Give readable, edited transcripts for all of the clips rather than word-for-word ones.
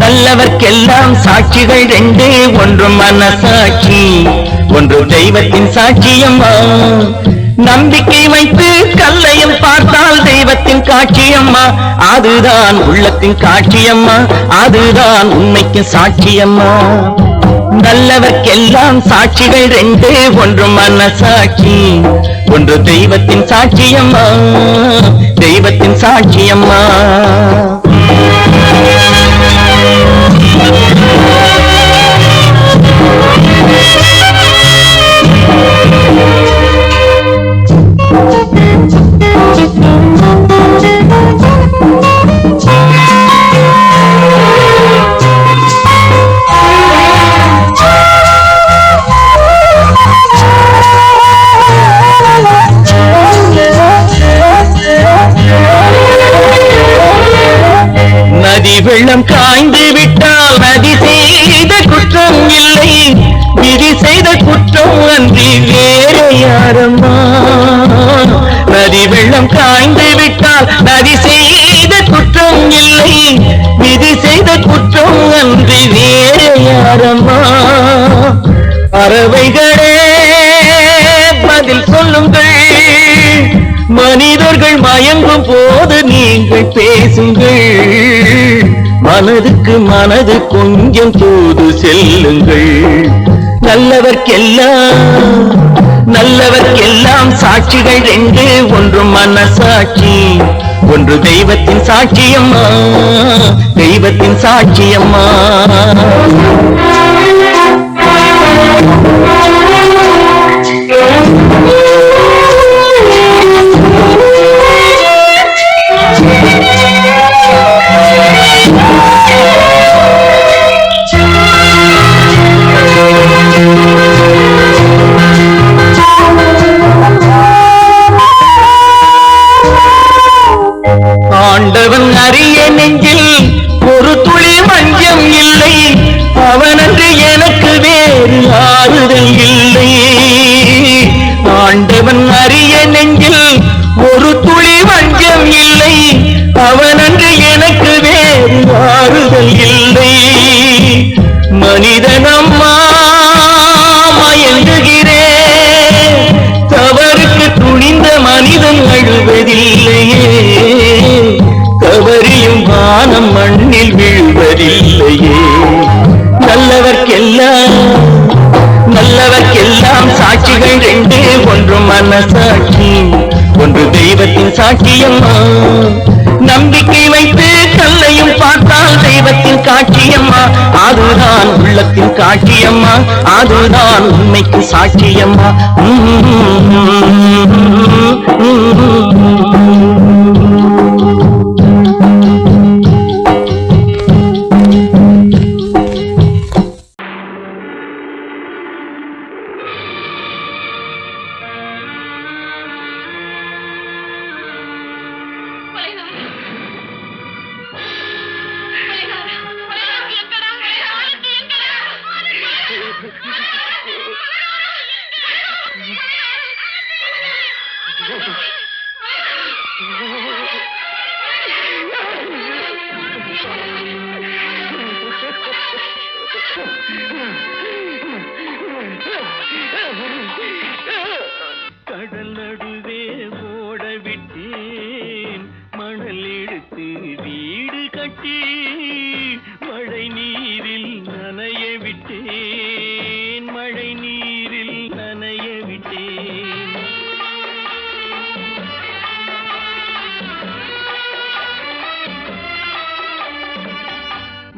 நல்லவர்க்கெல்லாம் சாட்சிகள் ரெண்டே, ஒன்று மனசாட்சி, ஒன்று தெய்வத்தின் சாட்சியம்மா. நம்பிக்கை வைத்து கல்லையும் பார்த்தால் தெய்வத்தின் காட்சியம்மா, அதுதான் உள்ளத்தின் காட்சியம்மா, அதுதான் உண்மைக்கு சாட்சியம்மா. நல்லவர்க்கெல்லாம் சாட்சிகள் ரெண்டே, ஒன்று மனசாட்சி, ஒன்று தெய்வத்தின் சாட்சியம்மா, தெய்வத்தின் சாட்சியம்மா. நதி வெள்ளம் காய்ந்து விட்டால் நதி செய்த குற்றம் இல்லை, விதி செய்த குற்றம் அன்றி வேறு யாரம்மா. நதி வெள்ளம் காய்ந்து விட்டால் நதி செய்த குற்றம் இல்லை, விதி செய்த குற்றம் அன்றி வேறு யாரம்மா. பறவைகளே பதில் சொல்லுங்கள், மனிதர்கள் மயங்கும் போது நீங்கள் பேசுங்கள், மனதுக்கு மனது கொஞ்சம் தூது செல்லுங்கள். நல்லவர்க்கெல்லாம் சாட்சிகள் ரெண்டு, ஒன்று மனசாட்சி, ஒன்று தெய்வத்தின் சாட்சியம்மா, தெய்வத்தின் சாட்சியம்மா. ஆண்டவன் அறிய நெஞ்சில் ஒரு துளி வஞ்சம் இல்லை, அவனன்று எனக்கு வேறு ஆறுதல் இல்லை. ஆண்டவன் அறிய நெஞ்சில் ஒரு துளி வஞ்சம் இல்லை, அவனன்று எனக்கு வேறு ஆறுதல் இல்லை. மனிதனம்மா மயங்குகிறேன், தவறுக்கு துணிந்த மனிதன் அழுவதில்லையே, தவறியும் வானம் மண்ணில் வீழ்வதில்லையே. நல்லவர்க்கெல்லாம் சாட்சிகள் ரெண்டே, ஒன்று மனசாட்சி, ஒன்று தெய்வத்தின் சாட்சியம்மா. நம்பிக்கை வைத்து கல்லையும் பார்த்தால் தெய்வத்தின் காட்சியம்மா, அதுதான் உள்ளத்தின் காட்சியம்மா, அதுதான் உண்மைக்கு சாட்சியம்மா.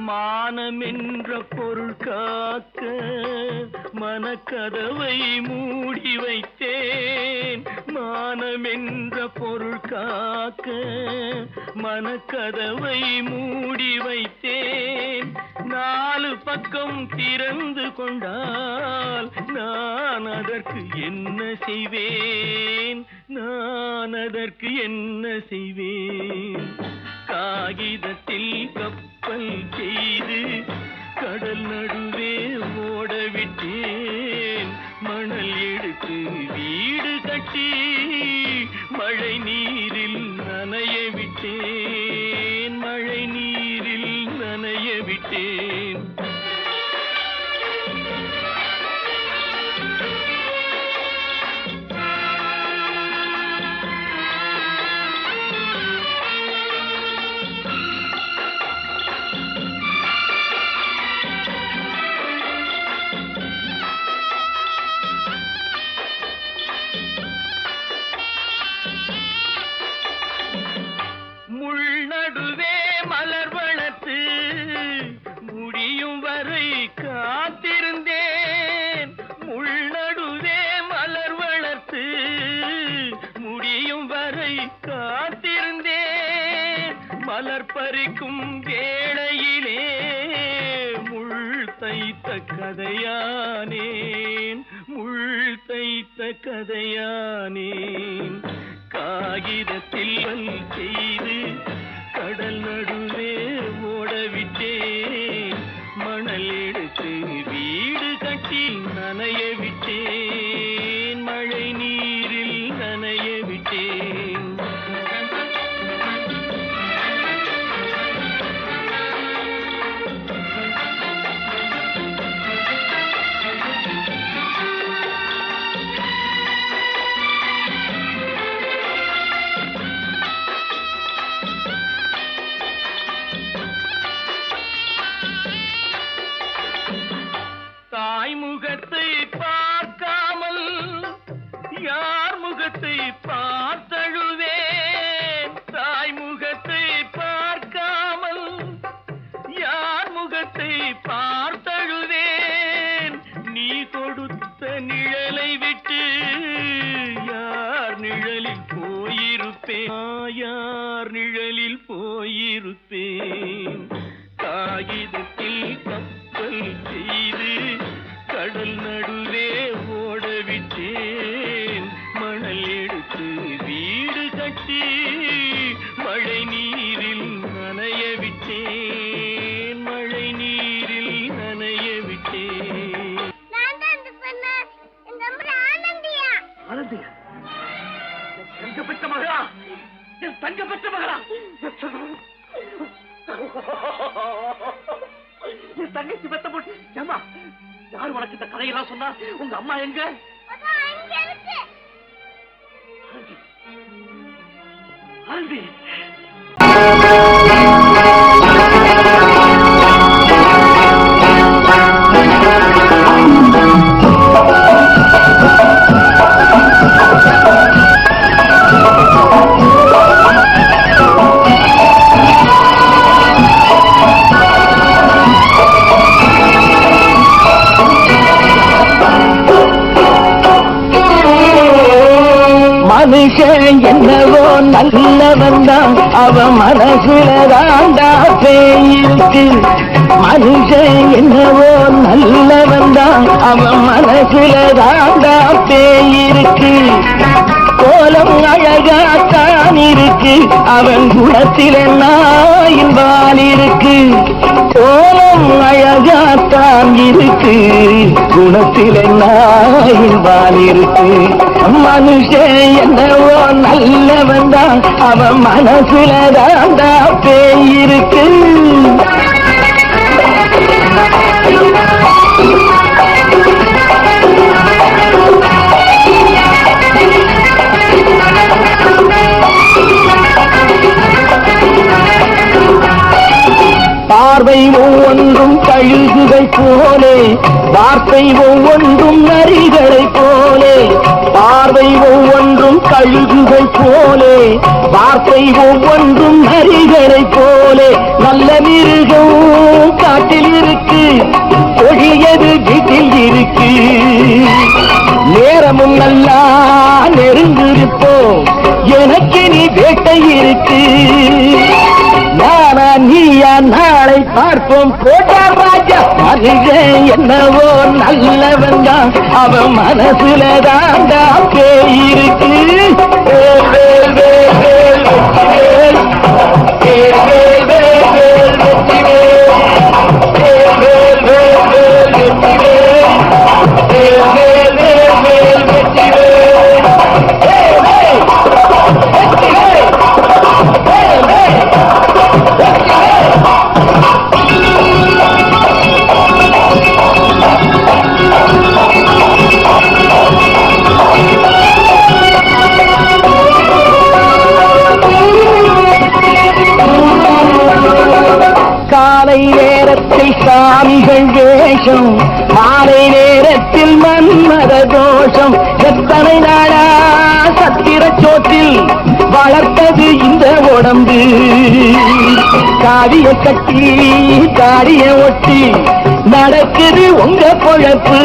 மானம் என்ற பொருள் காக்க மனக்கதவை மூடி வைத்தேன். மானம் என்ற பொருள் காக்க மனக்கதவை மூடி வைத்தேன். 4 பக்கம் திறந்து கொண்டால் நான் அதற்கு என்ன செய்வேன்? நான் அதற்கு என்ன செய்வேன்? காகிதத்தில் கப்பல் செய்து கடல் நடுவே ஓடவிட்டேன். மணல் எடுத்து வீடு கட்டி மழை நீரில் நனைய விட்டேன். மழை நீரில் நனைய விட்டேன். நடுவே மலர் வளர்த்து முடியும் வரை காத்திருந்தேன். முள்நடுவே மலர் வளர்த்து முடியும் வரை காத்திருந்தேன். மலர் பறிக்கும் வேளையிலே முள் தைத்த கதையானேன். முள் தைத்த கதையானேன். காகிதத்தில் செய்து கடல் நடுவே ஓடவிட்டேன். மணல் எடுத்து வீடு கட்டி நனைய விட்டேன். மழை நீரில் நனைய விட்டேன். முகத்தை பார்க்காமல் யார் முகத்தை பார்த்தழுவேன். தாய் முகத்தை பார்க்காமல் யார் முகத்தை பார்த்தழுவேன். நீ கொடுத்த நிழலை விட்டு யார் நிழலில் போயிருப்பேன். யார் நிழலில் போயிருப்பேன். காகிதத்தில் கப்பல் செய்து கடல் நடுவே ஓடவிட்டேன். மணல் எடுத்து வீடு கட்டி மழை நீரில் நனைய விட்டேன். மழை நீரில் நனைய விட்டேன். ஆனந்தியா? தங்க பெற்ற மகளா? என் தங்க பெற்ற மகளா? என் தங்கச்சி பெத்த போட்டு ஏமா யார் உனக்கு இந்த கதையெல்லாம் சொன்னா? உங்க அம்மா எங்க? ஆனந்தி மனுஷன் என்னவோ நல்லவன் தான், அவன் மனசுல தாண்டா பேயிருக்கு. மனுஷன் என்னவோ நல்லவன் தான், அவன் மனசுல தாண்டா பேயிருக்கு. கோலம் அழகாத்தான் இருக்கு, அவன் குணத்தில நாயின் வால் இருக்கு. கோலம் அழகாத்தான் இருக்கு, குணத்தில நாயின் வால் இருக்கு. மனுஷன் என்னவோ நல்லவன் தான், அவன் மனசுல தாண்டா பேயிருக்கு. பார்வை ஒவ்வொன்றும் கழுகுகை போலே, வார்த்தை ஒவ்வொன்றும் நரிகளை போலே. பார்வை ஒவ்வொன்றும் கழுகுகை போலே, வார்த்தை ஒவ்வொன்றும் நரிகளை போலே. நல்ல மிருகம் நல்லா நெருங்கிருப்போம், எனக்கு நீ வேட்டை இருக்கு. நானா நீயா நாளை பார்ப்போம் போட்டார் ராஜா. மனிதன் என்னவோ நல்லவன் தான், அவன் மனசுல தாண்டா பேய் இருக்கு. காலை நேரத்தில் சாமிகள் வேஷம், மாலை நேரத்தில் மன்மத தோஷம். எத்தனை நாளா சத்திர சோற்றில் வளர்த்தது இந்த உடம்பு. காடிய கட்டி காடிய ஒட்டி நடக்குது உங்க பொழப்பு.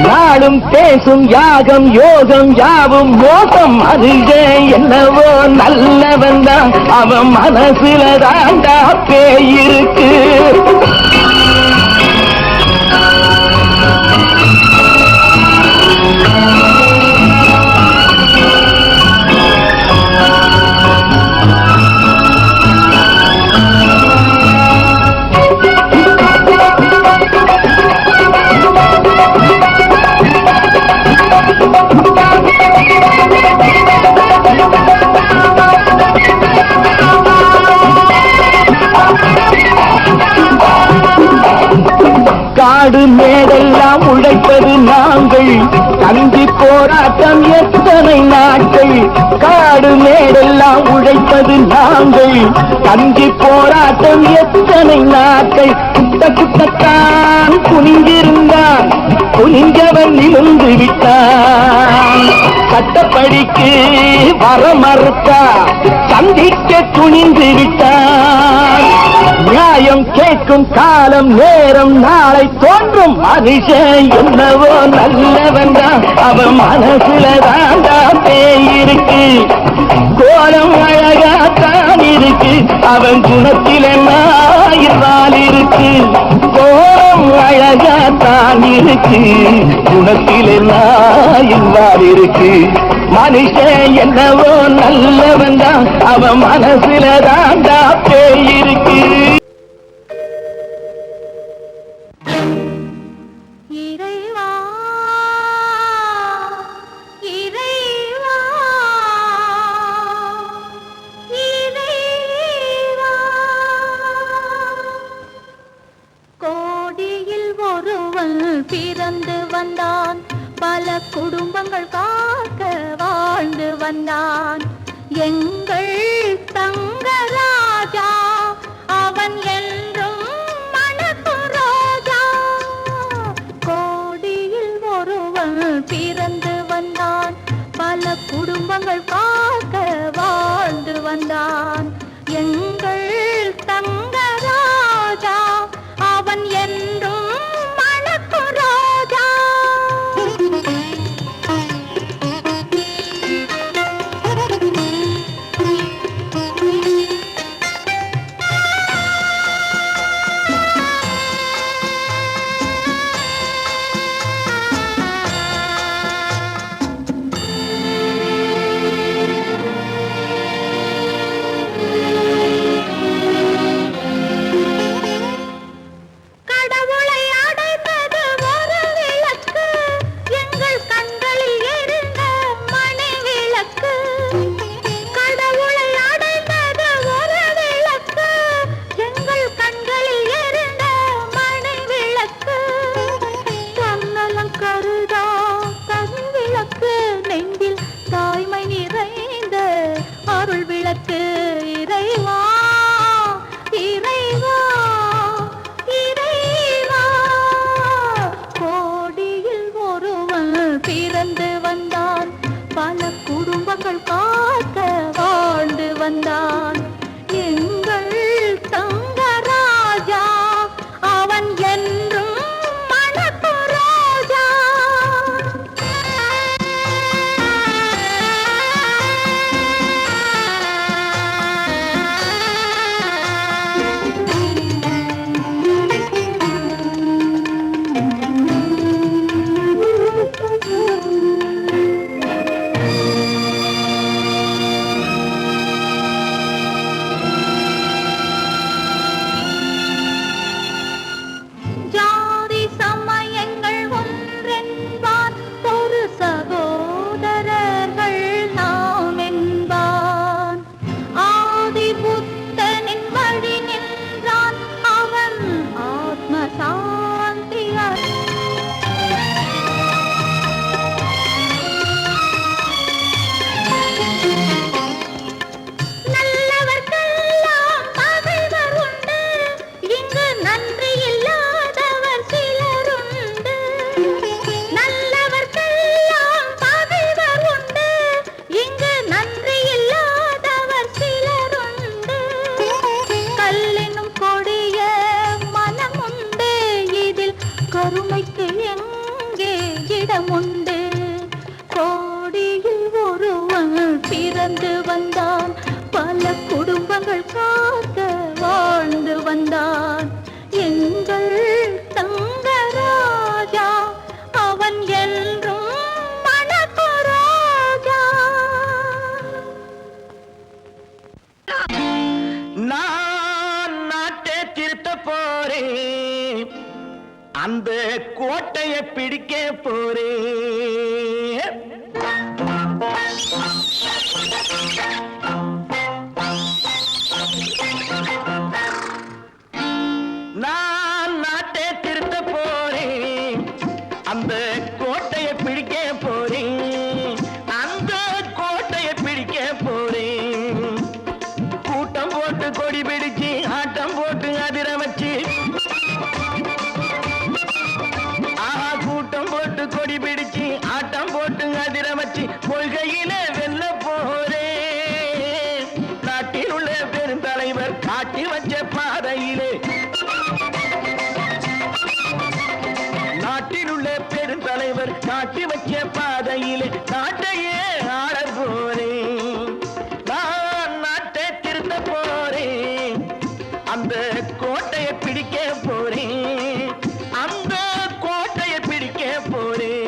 நாளும் பேசும் யாகம் யோகம் யாவும் மோசம். அதுவே என்னவோ நல்லவன் தான், அவன் மனசுல தாண்டா பேய் இருக்கு. காடு மேடெல்லாம் உழைப்பது நாங்கள், தந்தி போராட்டம் எத்தனை நாட்கள். காடு மேடெல்லாம் உழைப்பது நாங்கள், தந்தி போராட்டம் எத்தனை நாட்கள். குட்ட குட்டத்தான் குனிந்திருந்தான், குனிஞ்சவன் நிமிர்ந்து விட்டான். சட்டப்படிக்கு வர மறுத்தா, சந்திக்க துணிந்து விட்டான். நியாயம் கேட்கும் காலம் நேரம் நாளை தோன்றும். மனுஷன் என்னவோ நல்லவன் தான், அவன் மனசுல தாண்டா பேய் இருக்கு. கோலம் அழகாத்தான் இருக்கு, அவன் குணத்தில் எல்லாம் இருக்கு. கோலம் அழகாத்தான் இருக்கு, குணத்தில் எல்லாம் இருக்கு. மனுஷன் என்னவோ நல்லவன் தான், அவன் மனசுல தாண்டா பேய் இருக்கு. பிறந்து வந்தான், பல குடும்பங்கள் காக்க வாழ்ந்து வந்தான். எங்கள் தங்கராஜா அவன் என்றும் மணக்கும் ரோஜா. கோடியில் ஒருவன் பிறந்து வந்தான், பல குடும்பங்கள் காக்க வாழ்ந்து வந்தான். எங்கள் தங்கராஜா அவன் என்றும் போறேன், அந்த கோட்டையை பிடிக்க போறேன். நான் நாட்டை திருத்த போறேன், அந்த கோட்டையை பிடிக்க போறேன், அந்த கோட்டையை பிடிக்க போறேன். கூட்டம் போட்டு கொடி பிடிச்சு ஆட்டம் போட்டு அதிர வச்சு, கூட்டம் போட்டு கொடி பிடிச்சு ஆட்டம் போட்டு அதிர வச்சு கொள்கையில வெல்ல போறேன். நாட்டில் உள்ள பெருந்தலைவர் காட்டி வச்ச பாதையிலே, நாட்டில் உள்ள பெருந்தலைவர் காட்டி வச்ச பாதையிலே நாட்டையே ஆள போறேன். நான் நாட்டை திருத்த போறேன், அந்த கோட்டையை பிடிக்க போறேன், அந்த கோட்டையை பிடிக்க போறேன்.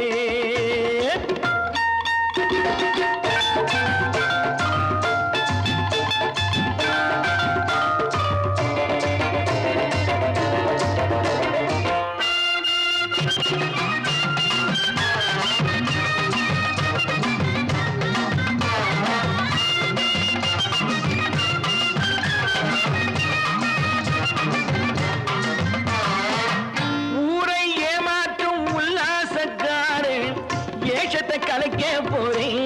ஊரை ஏமாற்றும் உல்லாசக்காரு ஏஷத்தை கலைக்க போறேன்.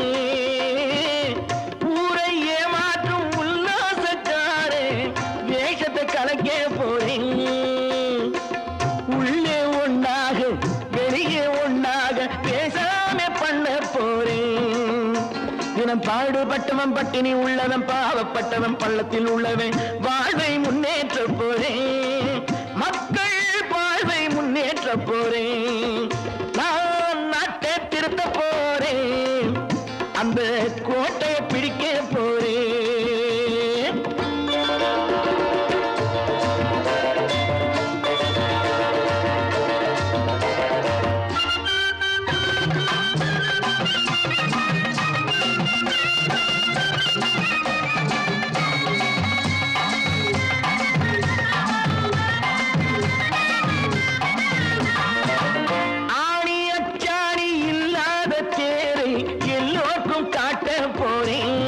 ஊரை ஏமாற்றும் உல்லாசக்காரு வேஷத்தை கலைக்க போறேன். உள்ளே ஒண்ணாக வெளியே ஒண்ணாக பேசாம பண்ண போறேன். தினம் பாடுபட்டவன் பட்டினி உள்ளவன் பாவப்பட்டவன் பள்ளத்தில் உள்ளவன் வாழ்வை முன்னேற்ற போறேன். மக்கள் வாழ்வை முன்னேற்ற போறேன். நான் நாட்டை திருத்த போறேன், அந்த கோட்டையை பிடிக்க போறேன். ஆணி அச்சாணி இல்லாத தேரை எல்லோருக்கும் காட்ட போறேன்.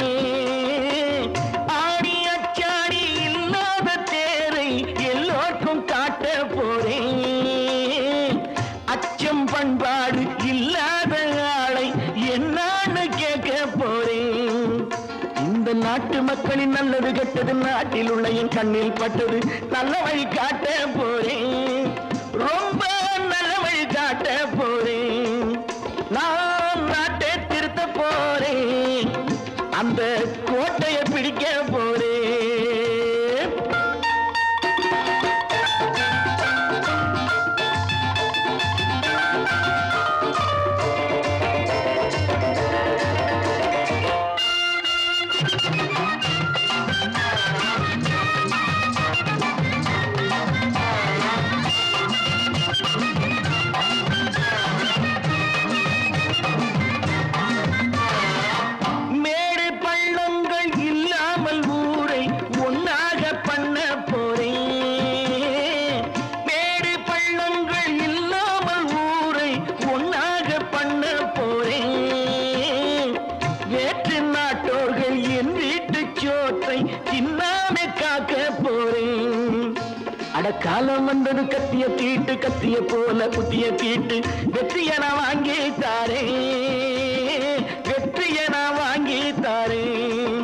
ஆணி அச்சாணி இல்லாத தேரை எல்லோருக்கும் காட்ட போறேன். அச்சம் பண்பாடு இல்லாத ஆளை என்னான்னு கேட்க போறேன். இந்த நாட்டு மக்களின் நல்லது கெட்டது நாட்டில் உள்ள என் கண்ணில் பட்டது நல்ல வழி காட்ட போறேன். ரொம்ப நல்ல வழி காட்ட போறேன். நான் நாட்டை திருத்த போறேன், அந்த கோட்டையை பிடிக்க போறேன். மேடு பள்ளங்கள் இல்லாமல் ஊரை ஒன்னாக பண்ண போறேன். மேடு பள்ளங்கள் இல்லாமல் ஊரை ஒன்னாக பண்ண போறேன். வேற்று நாட்டோர்கள் என் வீட்டு சோற்றை தின்னாமே காக்க போறேன். அடக்காலம் வந்தது கத்திய தீட்டு, கத்திய போல குத்திய தீட்டு வெற்றியை நான் வாங்கி தாரேன், வெற்றியை நான் வாங்கி தாரேன்.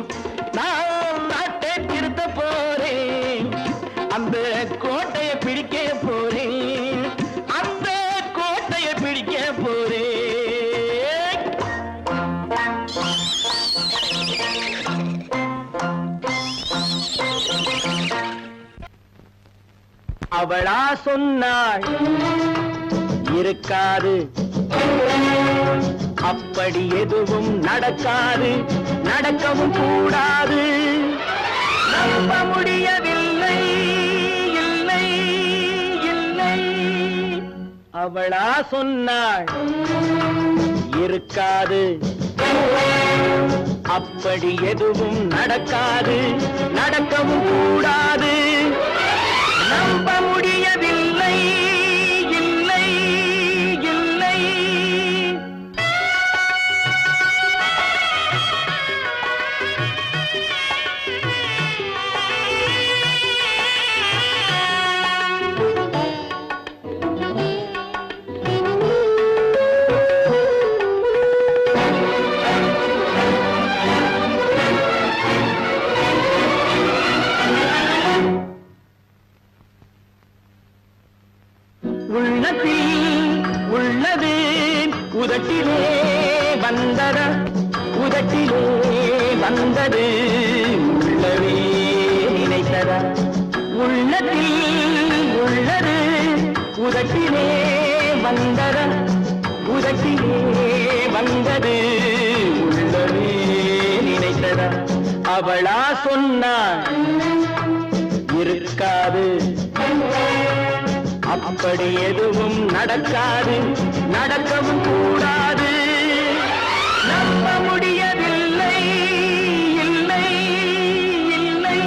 நான் நாட்டை திருத்த போறேன், அந்த கோட்டையை பிடிக்க போறேன், அந்த கோட்டையை பிடிக்க போறேன். அவளா சொன்னாள் இருக்காது, அப்படி எதுவும் நடக்காது, நடக்கவும் கூடாது. நம்ப முடியவில்லை, இல்லை இல்லை. அவளா சொன்னாள் இருக்காது, அப்படி எதுவும் நடக்காது, நடக்கவும் கூடாது. நம்ப முடிய முடியவில்லை இல்லை இல்லை உள்ளத்தில் உள்ளது உதட்டிலே வந்ததா உதட்டிலே வந்தது உள்ளவே நினைத்ததா உள்ளத்தில் உள்ளது உதட்டிலே வந்ததா உதட்டிலே வந்தது உள்ளவே நினைத்ததா அவளா சொன்னாள் இருக்காது அப்படி எதுவும் நடக்காது நடக்கவும் கூடாது நம்ப முடியவில்லை இல்லை இல்லை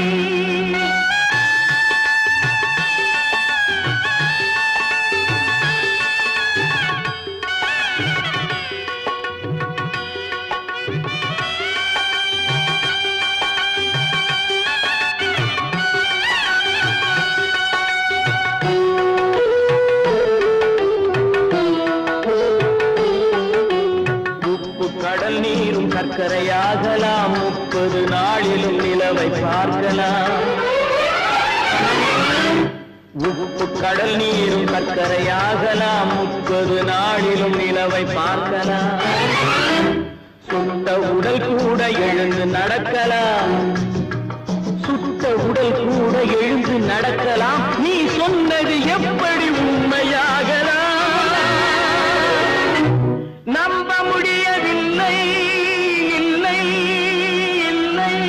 கடல் நீரும் சர்க்கரையாகலாம் 30 நாளிலும் நிலவை பார்க்கலாம் உப்பு கடல் நீரும் சர்க்கரையாகலாம் 30 நாளிலும் நிலவை பார்க்கலாம் சுட்ட உடல் கூட எழுந்து நடக்கலாம் சுட்ட உடல் கூட எழுந்து நடக்கலாம் நீ சொன்னது எப்படி உண்மையாகலாம் நம்ப முடியவில்லை இல்லை இல்லை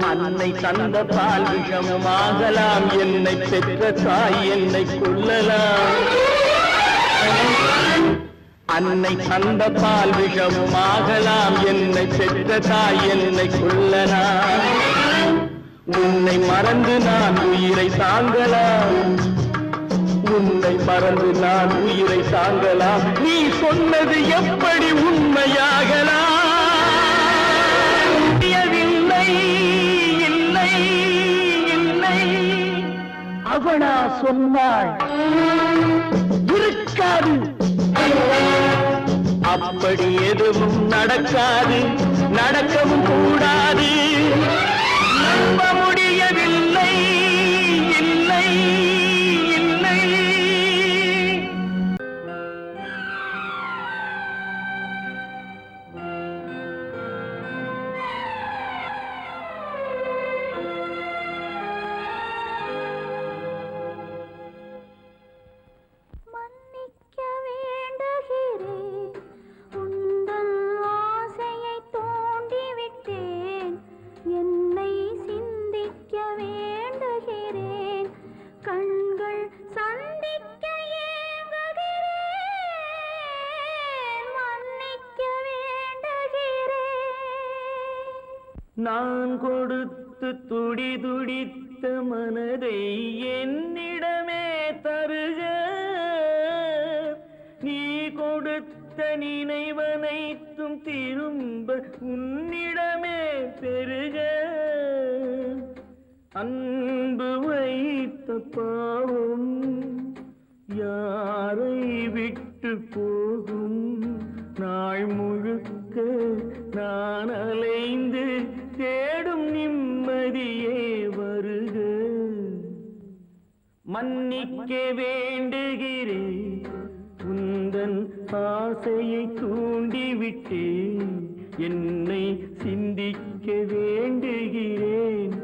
அன்னை தந்த பால் விஷமாகலாம் என்னை பெற்ற தாய் என்னை கொல்லலாம் அன்னை தந்த பால் விஷமாகலாம் என்னை பெற்ற தாய் என்னை கொல்லலாம் உன்னை மறந்து நான் உயிரை தாங்கலாம் உன்னை மறந்து நான் உயிரை தாங்கலாம் நீ சொன்னது எப்படி உண்மையாகலாம் இல்லை இல்லை அவனா சொன்னாள் இருக்காது அப்படி எதுவும் நடக்காது நடக்கவும் கூடாது நம்ப முடியவில்லை இல்லை இல்லை மன்னிக்க வேண்டுகிறேன் உந்தன் ஆசையை தூண்டிவிட்டேன் என்னை சிந்திக்க வேண்டுகிறேன் கண்கள் சந்திக்க ஏங்குகிறேன் மன்னிக்க வேண்டுகிறேன் நான் கொடுத்து துடி துடித்த மனதை என்னிடமே தருக நீ கொடுத்த நினைவனைத்தும் திரும்ப உன்னிடமே பெருக அன்பு வைத்த பாவம் யாரை விட்டு போகும் நாள் முழுக்க நான் அலைந்து தேடும் நிம்மதியே வருக மன்னிக்க வேண்டுகிறேன் உந்தன் ஆசையை தூண்டிவிட்டேன் என்னை சிந்திக்க வேண்டுகிறேன்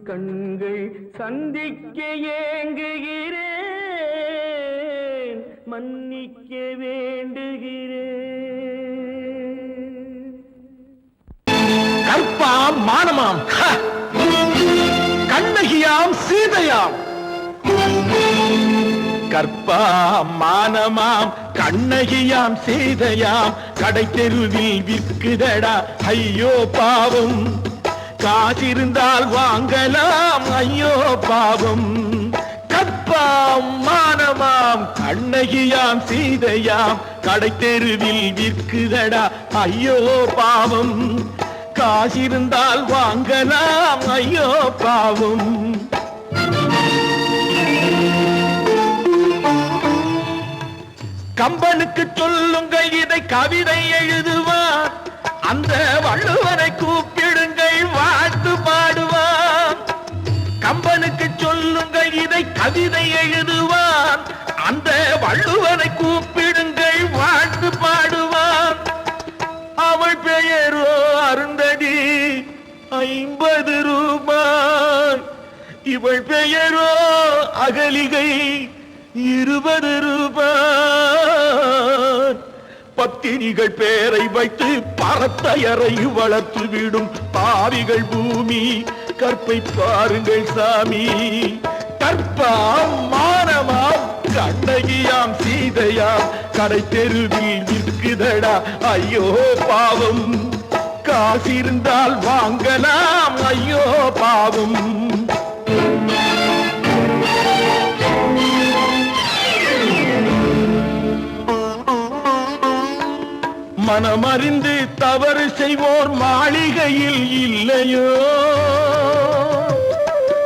கண்கள் சந்திக்க ஏங்குகிறேன் மன்னிக்க வேண்டுகிறேன் மானமாம் கண்ணகியாம் சீதையாம் கற்பாம் மானமாம் கண்ணகியாம் சீதையாம் கடை தெருவில் விற்குதடா ஐயோ பாவம் காசிருந்தால் வாங்கலாம் ஐயோ பாவம் கற்பாம் மானமாம் கண்ணகியாம் சீதையாம் கடை தெருவில் விற்குதடா ஐயோ பாவம் காசிருந்தால் வாங்கலாம் ஐயோ பாவம் கம்பனுக்கு சொல்லுங்கள் இதை கவிதை எழுதுவான் அந்த வள்ளுவனை கூப்பிடுங்கள் வாழ்த்து பாடுவான் கம்பனுக்கு சொல்லுங்கள் இதை கவிதை எழுதுவான் அந்த வள்ளுவனை கூப்பிடுங்கள் வாழ்த்து பாடுவான் அவள் பெயரோ அருந்ததி 50 ரூபாய் இவள் பெயரோ அகலிகை 20 ரூபாய் பத்தினிகள் பேரை வைத்து பரத்தையரை வளர்த்து விடும் பாவிகள் பூமி கற்பை பாருங்கள் சாமி கற்பாம் மானமாம் கண்ணகியாம் சீதையாம் கடை தெருவில் விற்குதடா ஐயோ பாவம் காசிருந்தால் வாங்கலாம் ஐயோ பாவம் மனமறிந்து தவறு செய்வோர் மாளிகையில் இல்லையோ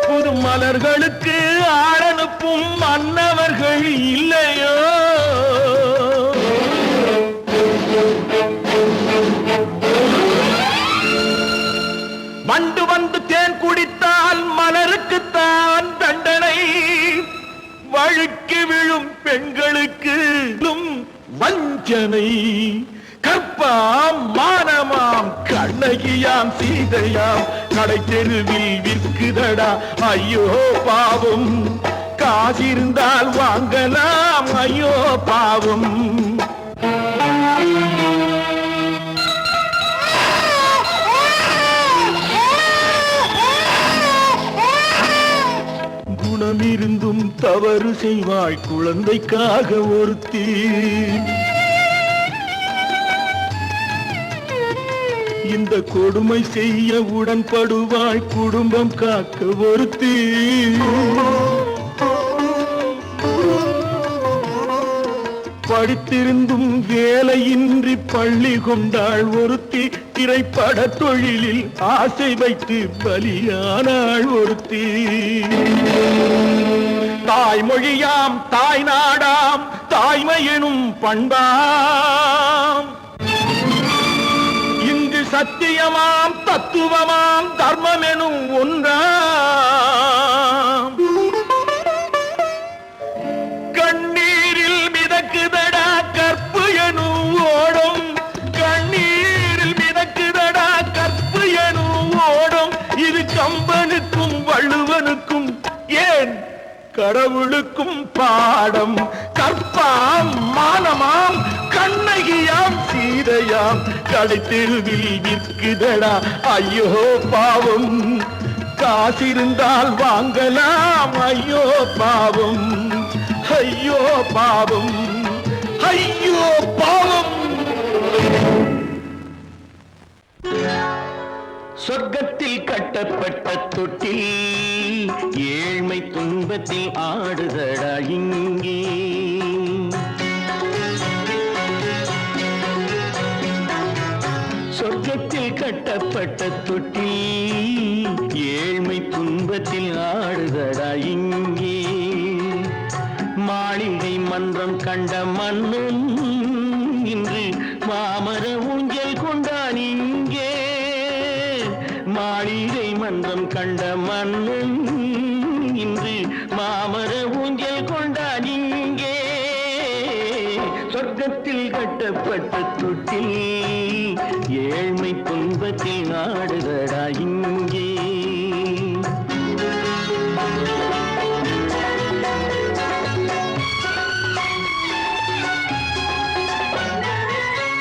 புது மலர்களுக்கு ஆளனுப்பும் மன்னவர்கள் இல்லையோ வண்டு வந்து தேன் குடித்தால் மலருக்குத்தான் தண்டனை வழுக்கி விழும் பெண்களுக்கு வஞ்சனை கற்பாம் மானமாம் கண்ணகியாம் சீதையாம் கடை தெருவில் விற்குதடா ஐயோ பாவம் காசிருந்தால் வாங்கலாம் ஐயோ பாவம் குணமிருந்தும் தவறு செய்வாய் குழந்தைக்காக ஒருத்தி இந்த கொடுமை செய்ய உடன்படுவாய் குடும்பம் காக்க ஒருத்தி படித்திருந்தும் வேலையின்றி பள்ளி கொண்டாள் ஒருத்தி திரைப்பட தொழிலில் ஆசை வைத்து பலியானாள் ஒருத்தி தாய்மொழியாம் தாய் நாடாம் தாய்மையெனும் பண்பாம் சத்தியமாம் தத்துவமாம் தர்மம் எனும் ஒன்றாம் கண்ணீரில் மிதக்குதடா கற்பு எனும் ஓடும் கண்ணீரில் மிதக்குதடா கற்பு எனும் ஓடும் இது கம்பனுக்கும் வள்ளுவனுக்கும் ஏன் கடவுளுக்கும் பாடம் கற்பாம் மானமாம் கண்ணகியாம் சீதையாம் கடை தெருவில் விற்குதடா ஐயோ பாவம் காசிருந்தால் வாங்கலாம் ஐயோ பாவம் ஐயோ பாவம் ஐயோ பாவம் சொர்க்கத்தில் கட்டப்பட்ட தொட்டில் ஏழ்மை துன்பத்தில் ஆடுதடா இங்கே சொர்க்கத்தில் கட்டப்பட்ட தொட்டில் ஏழ்மை துன்பத்தில் ஆடுதடா இங்கே மாளிகை மன்றம் கண்ட மன்னன் இன்று மாமர ஊஞ்சல் கொண்டான் இங்கே மாளிகை மன்றம் கண்ட மன்னன் இன்று மாமர ஊஞ்சல் கொண்டான் இங்கே சொர்க்கத்தில் கட்டப்பட்ட தொட்டில் ஏழ்மை துன்பத்தில் நாடுதடா இங்கே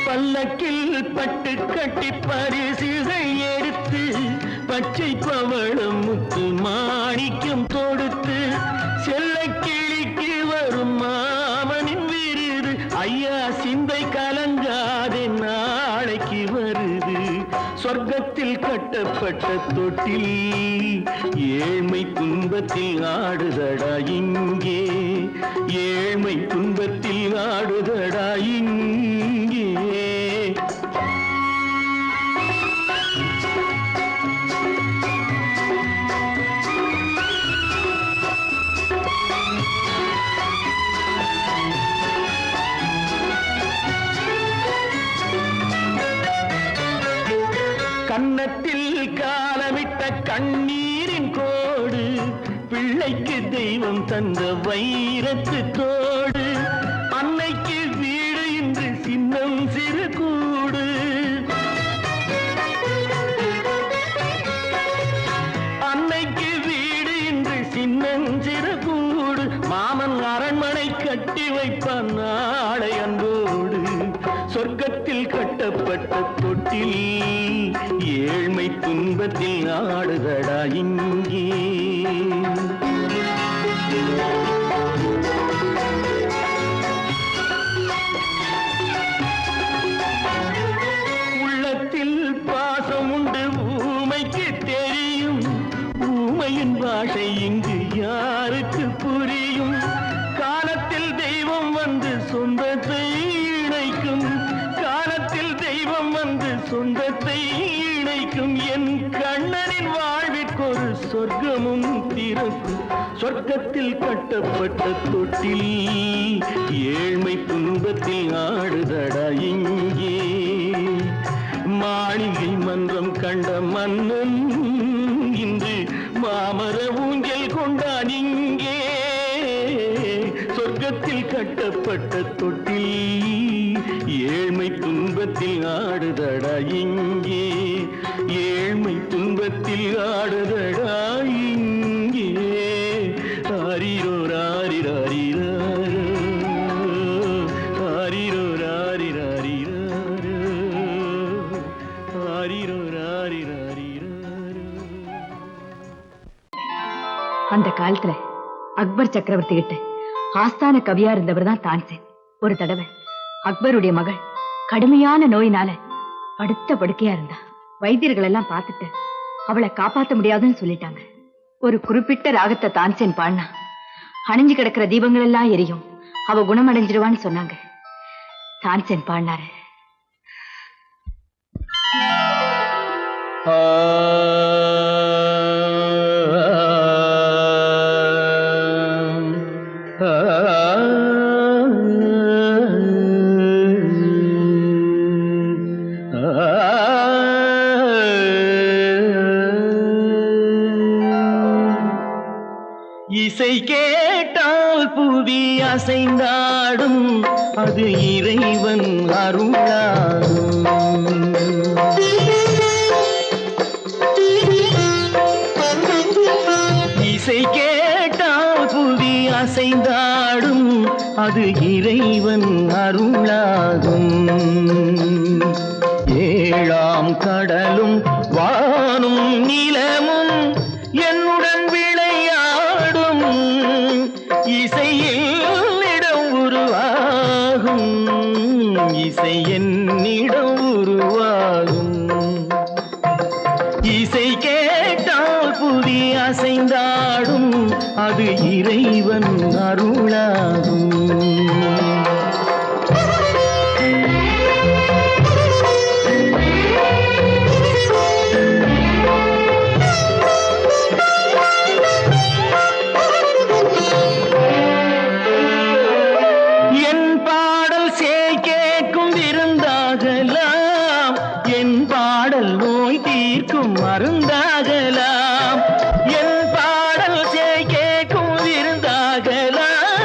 பல்லக்கில் பட்டு கட்டி பரிசுகள் எடுத்து பச்சை பவளம் முத்து மாணிக்கம் தொடுத்து செல்ல கிளிக்கு வரும் மாமனின் விருது ஐயா சிந்தை கலங்காதே நாளைக்கு வருது சொர்க்கத்தில் கட்டப்பட்ட தொட்டில் ஏழ்மை துன்பத்தில் ஆடுதடா இங்கே ஏழ்மை துன்பத்தில் ஆடுதடா இங்கே கன்னத்தில் காலமிட்ட கண்ணீரின் கோடு பிள்ளைக்கு தெய்வம் தந்த வைரத்து தோடு அன்னைக்கு வீடு இன்று சின்னம் சிறு கூடு அன்னைக்கு வீடு இன்று சின்னம் சிறு கூடு மாமன் அரண்மனை கட்டி வைப்பான் நாளை அன்போடு சொர்க்கத்தில் கட்டப்பட்ட தொட்டில் ஏழ்மை துன்பத்தில் ஆடுதடா இங்கே உள்ளத்தில் பாசம் உண்டு ஊமைக்கு தெரியும் ஊமையின் பாஷை இங்கு யாருக்கு புரியும் காலத்தில் தெய்வம் வந்து சொந்தத்தை இணைக்கும் காலத்தில் தெய்வம் வந்து சொந்தத்தை இணைக்கும் என் கண்ணனின் வாழ்விற்கொரு சொர்க்கமும் திறக்கும் சொர்க்கத்தில் கட்டப்பட்ட தொட்டில் ஏழ்மை துன்பத்தில் ஆடுதடா இங்கே மாளிகை மன்றம் கண்ட மன்னன் இன்று மாமர ஊஞ்சல் கொண்டான் இங்கே சொர்க்கத்தில் கட்டப்பட்ட தொட்டில் ஏழ்மை துன்பத்தில் ஆடுதடா இங்கே ஏழ்மை துன்பத்தில் ஆடுதடா இங்கே ஆரிரோ ராரிராரிராரோ ஆரிரோ ராரிராரிராரோ ஆரிரோ ராரிராரிராரோ. அந்த காலத்துல அக்பர் சக்கரவர்த்தி கிட்ட ஆஸ்தான கவியா இருந்தவர் தான் தான்சேன். ஒரு தடவை அக்பருடைய மகள் கடுமையான நோயினால படுத்த படுக்கையா இருந்தா. வைத்தியர்கள் எல்லாம் பார்த்துட்டு அவளை காப்பாற்ற முடியாதுன்னு சொல்லிட்டாங்க. ஒரு குறிப்பிட்ட ராகத்தை தான்சேன் பாடினா அணிஞ்சு கிடக்கிற தீபங்கள் எல்லாம் எரியும், அவ குணமடைஞ்சிடுவான்னு சொன்னாங்க. தான்சேன் பாடினாரு. இசை கேட்டால் புவி அசைந்தாடும் அது இறைவன் அருளாகும். இசை கேட்டால் புவி அசைந்தாடும் அது இறைவன் அருளாகும். ஏழாம் கடலும் வானும் நிலமும் என்னுடன் விளையாடும் இசையில் இடம் உருவாகும், இசை என்னிடம் உருவாகும். இசை கேட்டால் புதி அசைந்தாடும் அது இறைவன் அருளாகும். மருந்தாகலாம் என் பாடல் கேட்கும் விருந்தாகலாம்,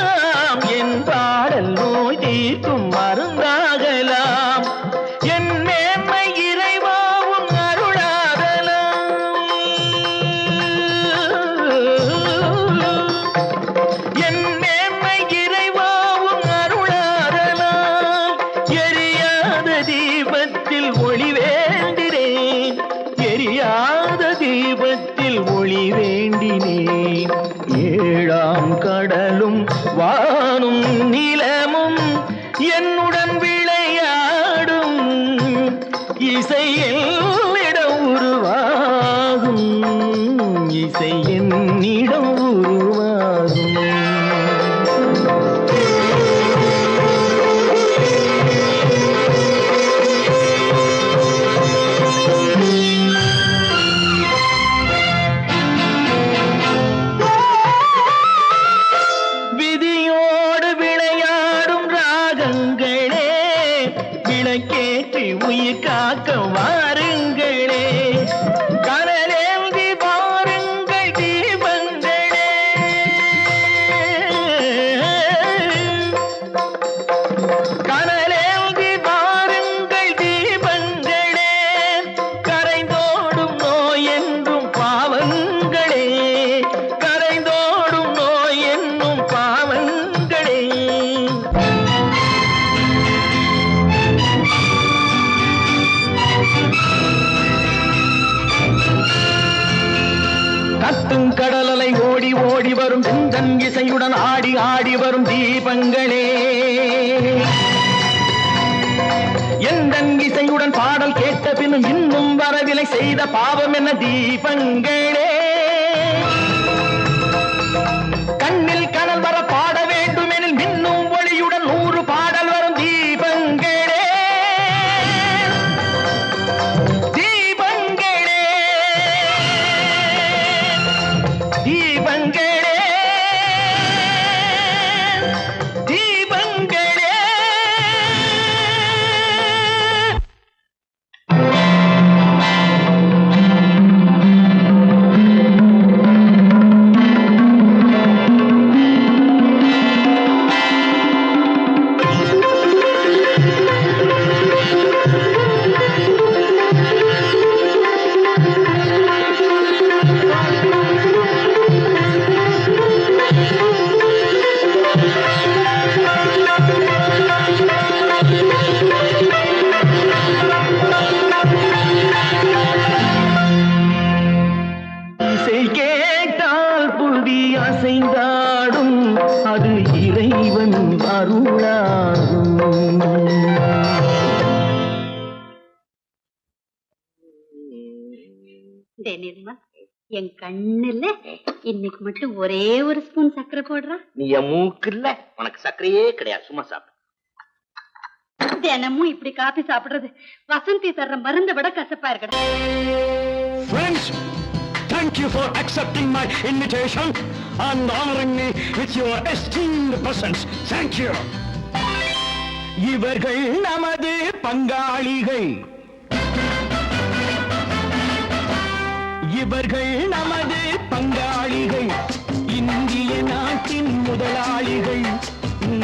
என் பாடல் நோய் தீர்க்கும் மருந்தாகலாம். என் மேன்மை இறைவாவும் அருளாகலாம். என் மேன்மை இறைவாவும் அருளாகலாம். எரியாத தீபத்தில் ஒளி வேண்டினேன், எரியாத இசை என்னிடம் உருவாகும் இசை என்னிடம் உருவாகும் விதியோடு விளையாடும் ராகங்களே விளக்கேற்றி உயிர் காக்க வாருங்களே கனலேந்தி வாருங்கள் தீபங்களே கனலேந்தி வாருங்கள் தீபங்களே கரைந்தோடும் நோய் என்றும் பாவங்களே கரைந்தோடும் நோய் என்னும் பாவங்களே கத்தும் கடலலை ஓடி ஓடி வரும் செந்தன் இசையுடன் ஆடி ஆடி வரும் தீபங்களே எந்தன் இசையுடன் பாடல் கேட்ட பின்னும் இன்னும் வரவில்லை செய்த பாவம் என்ன தீபங்களே கண்ணில் கனல் வர பாட வேண்டுமெனில் மின்னும் ஒளியுடன் 100 பாடல் வரும் தீபங்களே தீபங்களே தீபங்களே தீபங்களே இசை கேட்டால் புவி அசைந்தாடும் அது இறைவன் அருளாகும் நிர்மா என் கண்ணுல இன்னைக்கு மட்டும் ஒரே ஒரு ஸ்பூன் சக்கரை போடுறா நீ என் மூக்கு இல்ல உனக்கு சர்க்கரையே கிடையாது சும்மா சாப்பிடு தினமும் இப்படி காபி சாப்பிடுறது வசந்தி தர்ற மருந்த விட கசப்பா இருக்கணும். Friends, thank you for accepting my invitation and honoring me with your esteemed presence. Thank you. இவர்கள் நமது பங்காளிகள் இவர்கள் நமது பங்காளிகள் இந்திய நாட்டின் முதலாளிகள்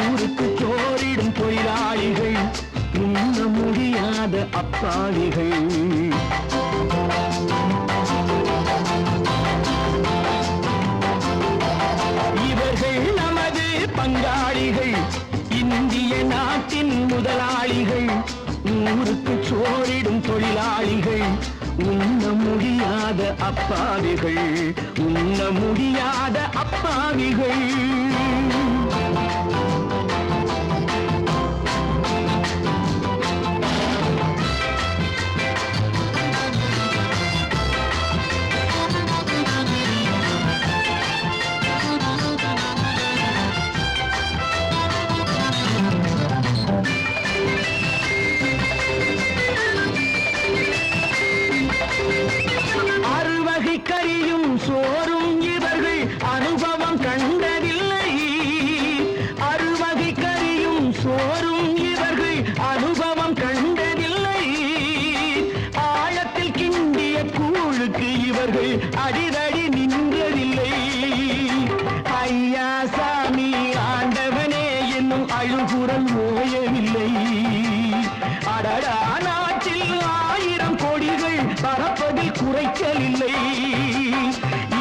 ஊருக்கு சோறிடும் தொழிலாளிகள் உண்ண முடியாத அப்பாவிகள் இவர்கள் நமது பங்காளிகள் இந்திய நாட்டின் முதலாளிகள் ஊருக்கு சோறிடும் தொழிலாளிகள் உண்ண முடியாத அப்பாவிகள் உண்ண முடியாத அப்பாவிகள் அறுவகை கறியும் சோறும் இவர்கள் அனுபவம் கண்டதில்லை அறுவகை கறியும் சோறும் இவர்கள் அனுபவம் கண்டதில்லை ஆழத்தில் கிண்டிய கூழுக்கு இவர்கள் அடிதடி நின்றதில்லை ஐயா சாமி ஆண்டவனே என்னும் அழுகுரல் ஓயவில்லை அடடா நாட்டில் 1000 கோடிகள் பறப்பதில் குறைச்சலில்லை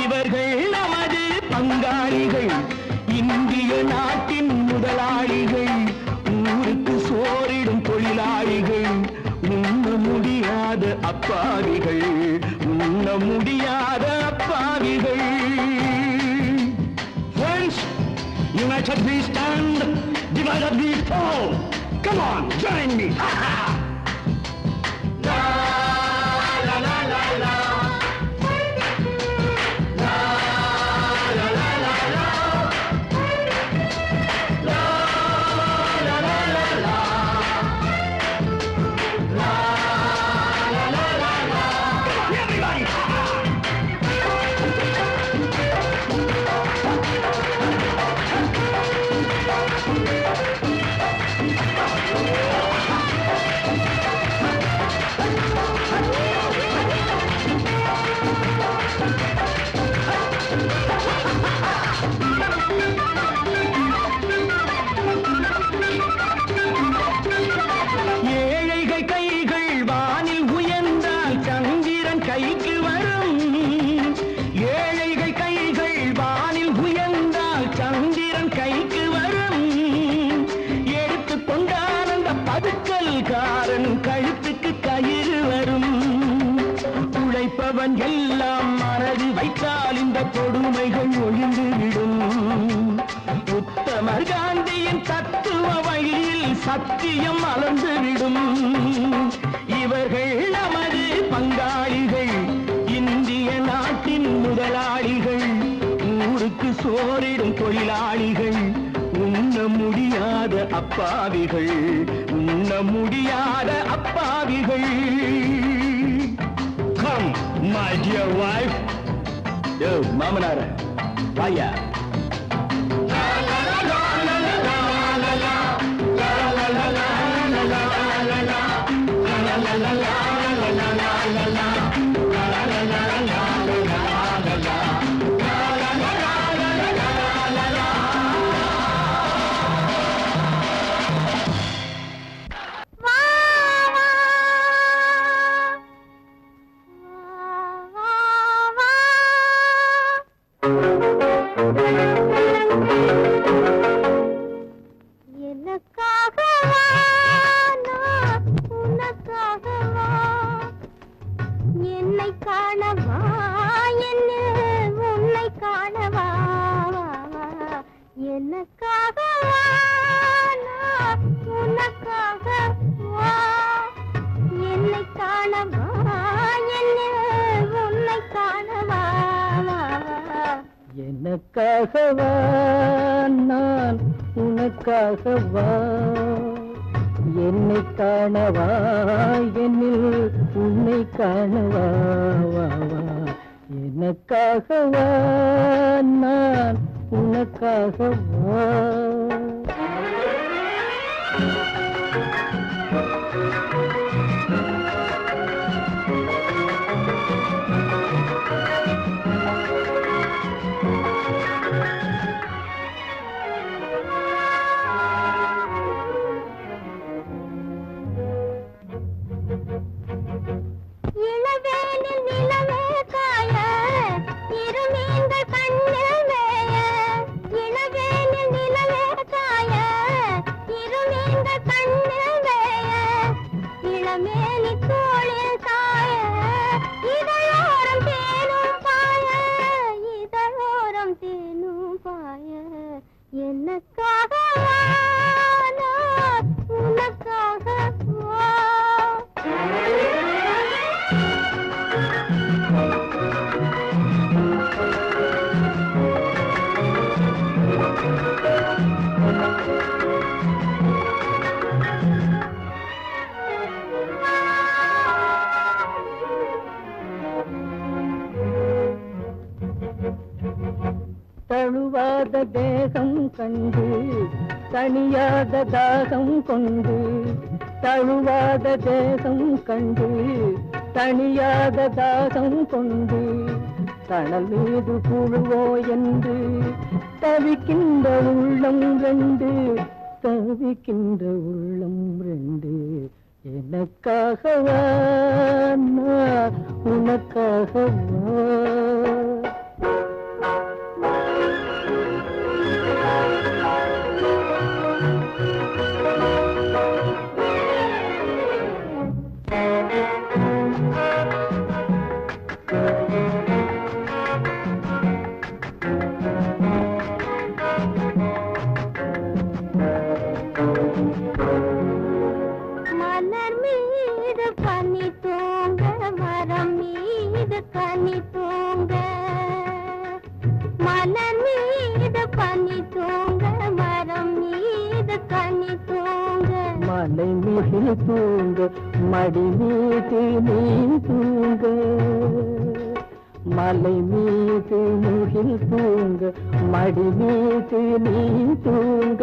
இவர்கள் நமது பங்காளிகள் இந்திய நாட்டின் முதலாளிகள் ஊருக்கு சோறிடும் தொழிலாளிகள் உண்ண முடியாத அப்பாவிகள் உண்ண முடியாத அப்பாவிகள் Friends, united we stand, divided we fall. Come on, join me. கைக்கு வரும். ஏழைகள் கைகள் வானில் உயர்ந்தால் சந்திரன் கைக்கு வரும். எடுத்து கொண்டால் அந்த பதுக்கல்காரன் கழுத்துக்கு கயிறு வரும். உழைப்பவன் எல்லாம் மனது வைத்தால் இந்த கொடுமைகள் ஒழிந்துவிடும். உத்தமர் காந்தியின் தத்துவ வழியில் சத்தியம் மலர்ந்துவிடும். இவர்கள் நமது பங்காளிகள், இந்திய நாட்டின் முதலாளிகள், ஊருக்கு சோறிடும் தொழிலாளிகள், உண்ண முடியாத அப்பாவிகள், உண்ண முடியாத அப்பாவிகள். Come, my dear wife. Yo, மாமனார வாயா. எனக்காகவா நான் உனக்காகவா, என்னை காணவா என்னில் உன்னை காணவா. எனக்காகவா நான் உனக்காகவா. தழுவாத தேகம் கண்டு தனியாத தாகம் கொண்டு, தழுவாத தேகம் கண்டு தனியாத தாகம் கொண்டு, தணல் மீது புழுவோ என்று தவிக்கின்ற உள்ளம் ரெண்டு, தவிக்கின்ற உள்ளம் ரெண்டு. எனக்காகவா நான் உனக்காகவா. மலை மீது தூங்க மடி மீது நீ தூங்க, மலை மீது முகில் தூங்க மடி மீது நீ தூங்க.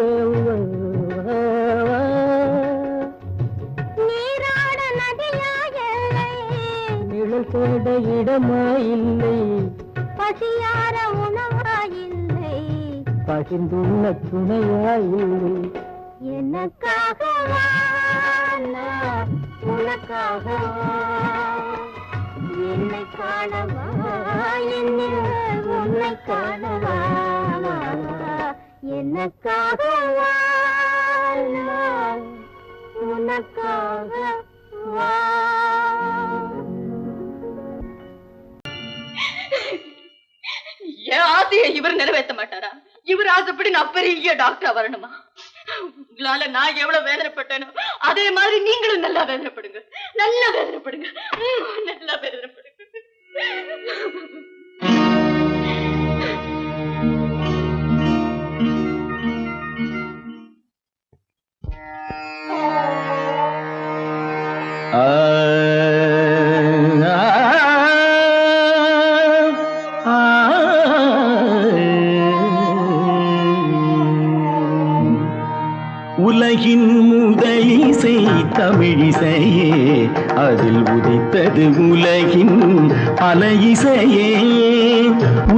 நீராட நதியாயில்லை, நிழல் தேட இடமாயில்லை, பசியார உணவாயில்லை, பகிர்ந்துள்ள துணையாயில்லை. எனக்காகவா நான் உனக்காகவா, என்னை காணவா என்னில் உன்னை காணவா எனக்காக வாழ்ந்தாய் உனக்காக வா என் ஆசையை இவர் நிறைவேற்ற மாட்டாரா? இவர் ஆசைப்படி நான் பெரிய டாக்டரா வரணுமா? உங்களால நான் எவ்வளவு வேதனைப்பட்டேனோ அதே மாதிரி நீங்களும் நல்லா வேதனைப்படுங்க, நல்லா வேதனைப்படுங்க, நல்லா வேதனைப்படுங்க. உலகின் முதலிசை தமிழிசையே, அதில் உதித்தது உலகின் பல இசையே.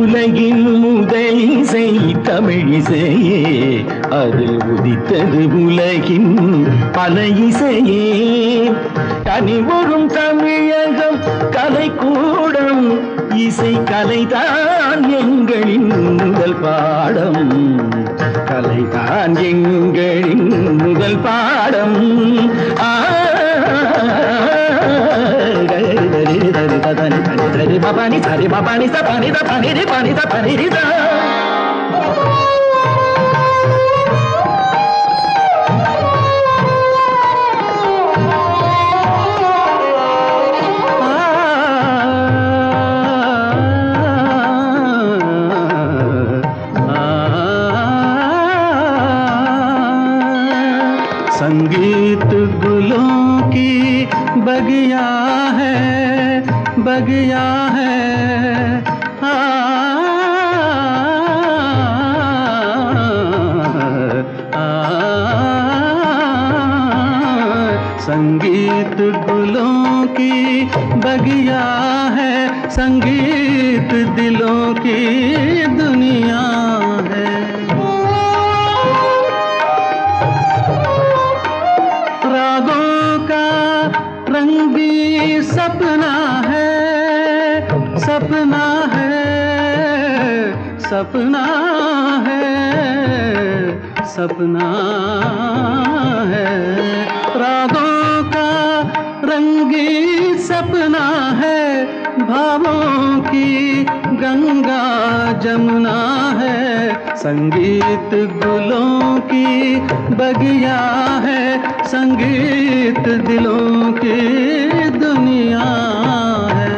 உலகின் முதலிசை தமிழிசையே, அதில் உதித்தது உலகின் பல இசையே. கனிவரும் தமிழகம் கலைக்கூடம், இசை கலைதான் எங்களின் முதல் பாடம், கலைதான் எங்களின் முதல் பாடம். பபானி சரி பபானி சபானி தபானி ரி பானி தபானி ரி சா. संगीत गुलों की बगिया है, बगिया है, संगीत गुलों की बगिया है, संगीत दिलों की दुनिया है. सपना है, सपना है, सपना है, सपना है. रागों का रंगी सपना है, भावों की गंगा जमुना है. संगीत गुलों की बगिया है, संगीत दिलों की दुनिया है.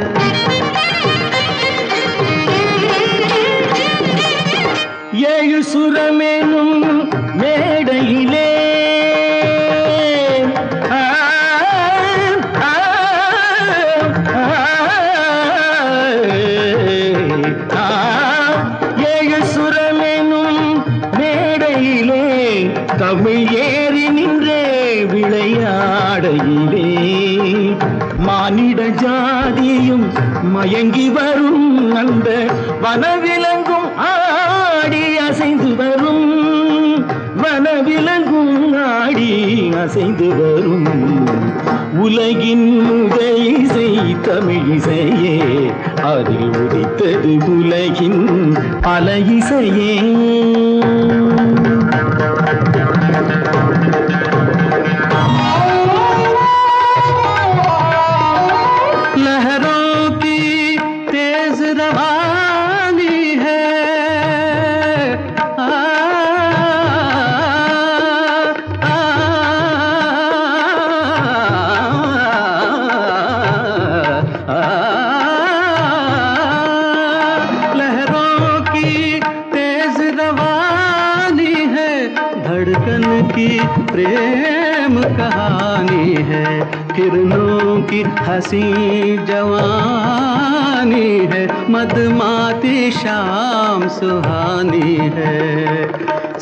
ஏழு சுரமேனும் மேடையிலே ஏழு சுரமேனும் மேடையிலே தமிழ் ஏறி நின்றே விளையாடையிலே மானிட ஜாதியும் மயங்கி வரும் அந்த வனவிலங்கும் ஆடி அசைந்து வரும், வனவிலங்கும் ஆடி அசைந்து வரும். உலகின் முதலிசை தமிழிசையே, அதில் உதித்தது உலகின் பல இசையே. लहरों की तेज रवानी है, लहरों की तेज रवानी है, धड़कन की प्रेम कहानी है. किरणों की हंसी जवानी है, मदमाती शाम सुहानी है.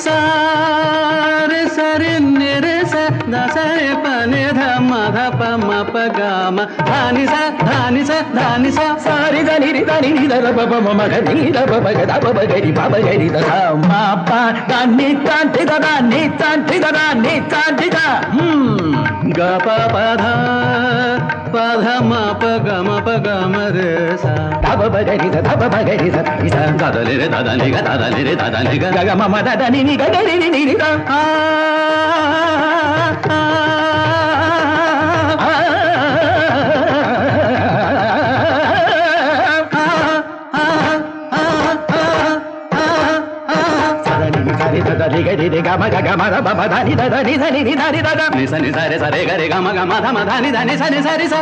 सारे सरे निरे सा दसरे पने ध म ध प म प ग म धानी सा धानी सा धानी सा सारी ध దని దని నిద బబ మగ నిద బబ గద బబ గరి బబ గరి ద మా పా దని తాంటి ద ని తాంటి ద ని తాంటి ద గ ప ప ధ ప ధ మ ప గ మ ప గ మ రే సా ద బబ గరి ద బబ గరి ద ని సా ద ద ని రే ద ద ని గ ద ద ని రే ద ద ని గ గ మ మ ద ద ని ని గ గ రి ని ని ద గమ గమ బబ దని దని దని ని దని ద ని సని సరే సరే గరే గమ గమ ధమ దని దని సని సరి స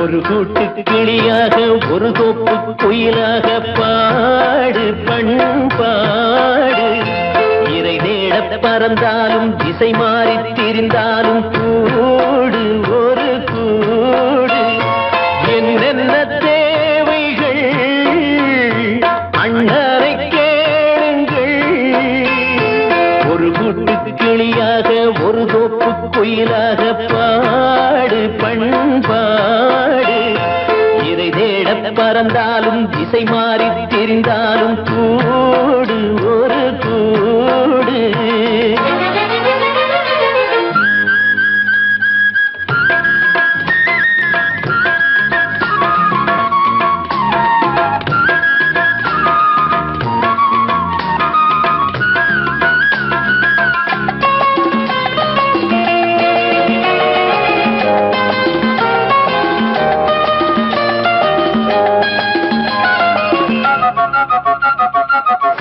ஒரு கூட்டு கிளியாக ஒரு தோப்பு குயிலாக பாடு பண்பாடு இறை தேட பறந்தாலும் திசை மாறி திரிந்தாலும் கூடு ஒரு கூடு என்னென்ன தேவைகள் அண்ணரை கேளுங்கள் ஒரு கூட்டு கிளியாக ஒரு தோப்பு குயிலாக பாடு பண்பாடு இறை தேட பறந்தாலும் திசை மாறி தெரிந்தாலும் கூடு ஒரு கூடு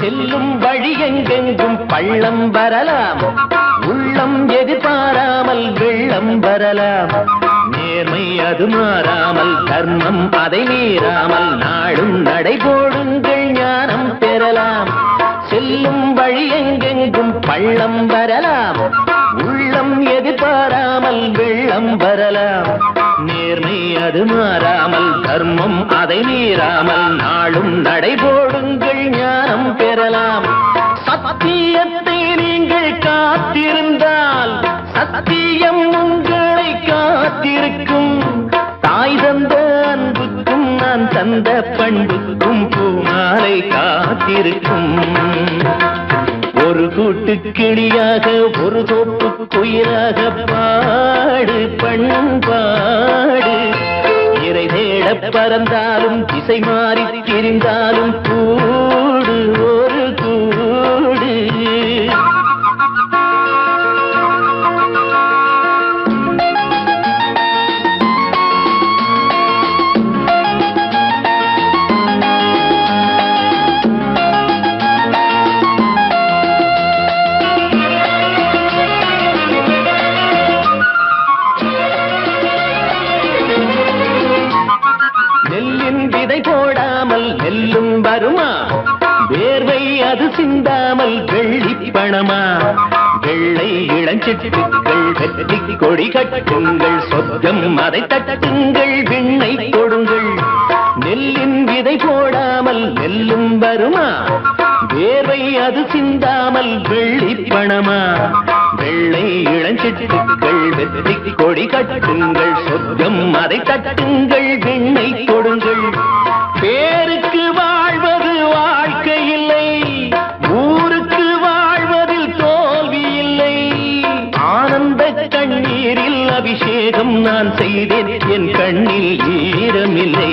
செல்லும் வழி எங்கெங்கும் பள்ளம் வரலாம் உள்ளம் எதிர்பாராமல் வெள்ளம் வரலாம் நேர்மை அது மாறாமல் தர்மம் அதை மீறாமல் நாடும் நடைபோடுங்கள் ஞானம் பெறலாம் செல்லும் வழி எங்கெங்கும் பள்ளம் வரலாம் உள்ளம் எதிர்பாராமல் வெள்ளம் வரலாம் நேர்மை அது மாறாமல் தர்மம் அதை மீறாமல் நாளும் நடைபோடுங்கள் ஞானம் பெறலாம் சத்தியத்தை நீங்கள் காத்திருந்தால் சத்தியம் உங்களை காத்திருக்கும் தாய் தந்த அன்புக்கும் நான் தந்த பண்புக்கும் பூமாலை காத்திருக்கும் ஒரு கூட்டு கிளியாக ஒரு தோப்பு குயிலாக பாடு பண்பாடு இறை தேட பறந்தாலும் திசை மாறி திரிந்தாலும் கூடு ஒரு கூடு போடாமல் நெல்லும் வருமா வேர்வை அது சிந்தாமல் வெள்ளி பணமா வெள்ளை இளஞ்சிட்டுக்கள் வெற்றி கொடி கட்டுங்கள் சொர்க்கம் அதை தட்டுங்கள் விண்ணை கொடுங்கள் நெல்லின் விதை போடாமல் நெல்லும் வருமா வேர்வை அது சிந்தாமல் வெள்ளி பணமா வெள்ளை இளஞ்சிட்டுக்கள் வெற்றி கொடி கட்டுங்கள் சொர்க்கம் அதை தட்டுங்கள் விண்ணை கொடுங்கள் பேருக்கு வாழ்வது வாழ்க்கை இல்லை ஊருக்கு வாழ்வதில் தோல்வி இல்லை ஆனந்த கண்ணீரில் அபிஷேகம் நான் செய்தேன் என் கண்ணில் ஈரமில்லை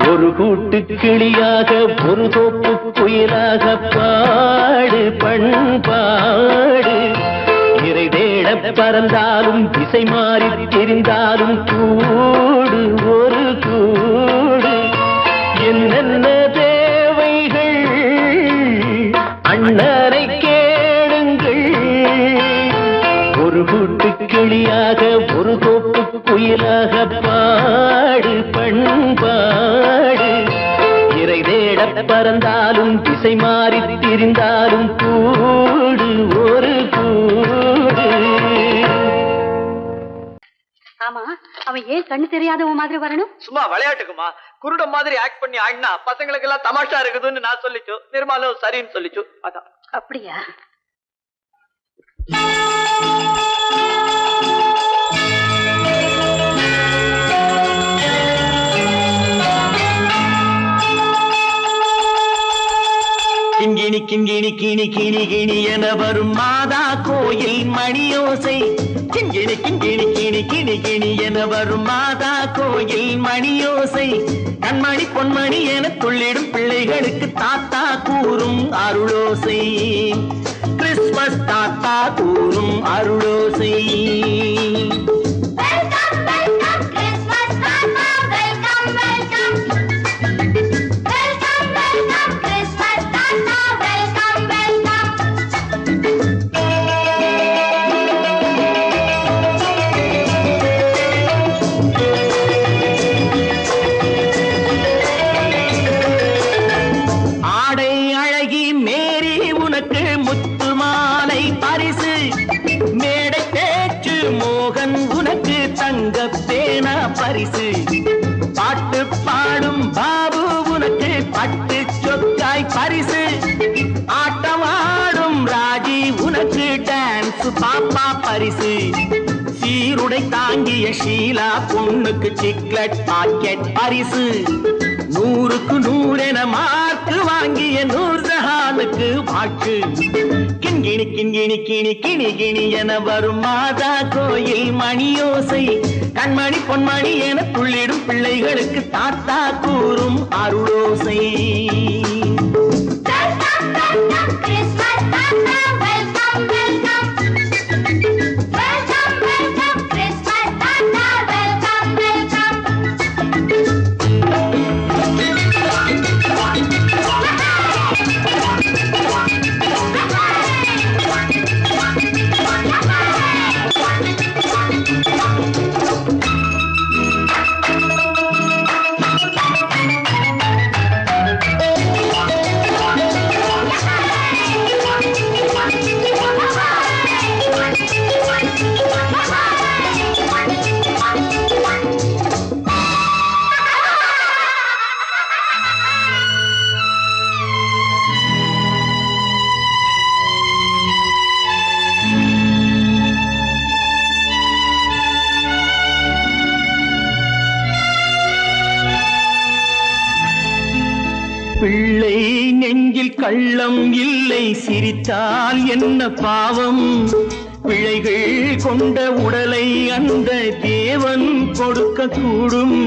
ஒரு கூட்டு கிளியாக ஒரு தோப்பு குயிலாக பாடு பண்பாடு இறை தேட பறந்தாலும் திசை மாறி தெரிந்தாலும் கூடு ஒரு கூடு என்னென்ன தேவைகள் கிளியாக ஒரு தோப்பு குயிலாக பாடு பண்பாடு இறை தேட பறந்தாலும் திசை மாறி திரிந்தாலும் கூடு ஒரு கூடு. ஆமா, அவன் ஏன் கண்ணு தெரியாதவன் மாதிரி வரணும்? சும்மா விளையாட்டுக்குமா, குருட மாதிரி ஆக்ட் பண்ணி ஆடினா பசங்களுக்கு எல்லாம் தமாஷா இருக்குதுன்னு நான் சொல்லிச்சு. நிர்மலும் சரின்னு சொல்லிச்சு. அதான். அப்படியா? கிண்கிணி கிண்கிணி கிணி கிணி கிணி என வரும் மாதா கோயில் மணியோசை. கிண்கிணி கிண்கிணி கிணி கிணி கிணி என வரும் மாதா கோயில் மணியோசை. கண்மணி பொன்மணி என துள்ளிடும் பிள்ளைகளுக்கு தாத்தா கூறும் அருளோசை. கிறிஸ்துமஸ் தாத்தா கூறும் அருளோசை. பரிசு பாட்டு பாடும் பாபு உனக்கு பட்டு சொக்காய் பரிசு. ஆட்டம் ஆடும் ராஜி உனக்கு டான்ஸ் பாப்பா பரிசு. சீருடை தாங்கிய ஷீலா பொண்ணுக்கு சிக்லெட் பாக்கெட் பரிசு. 100க்கு 100 என மார்க்கு வாங்கிய நூர்ஜஹானுக்கு வாழ்த்து. கிண்கிணி கிண்கிணி கிணி கிணி கிணி என வரும் மாதா கோயில் மணியோசை. கண்மணி பொன்மணி என துள்ளிடும் பிள்ளைகளுக்கு தாத்தா கூறும் அருளோசை. பிள்ளை நெஞ்சில் கள்ளம் இல்லை, சிரித்தால் என்ன பாவம். பிழைகள் கொண்ட உடலை அந்த தேவன் கொடுக்க கூடும்.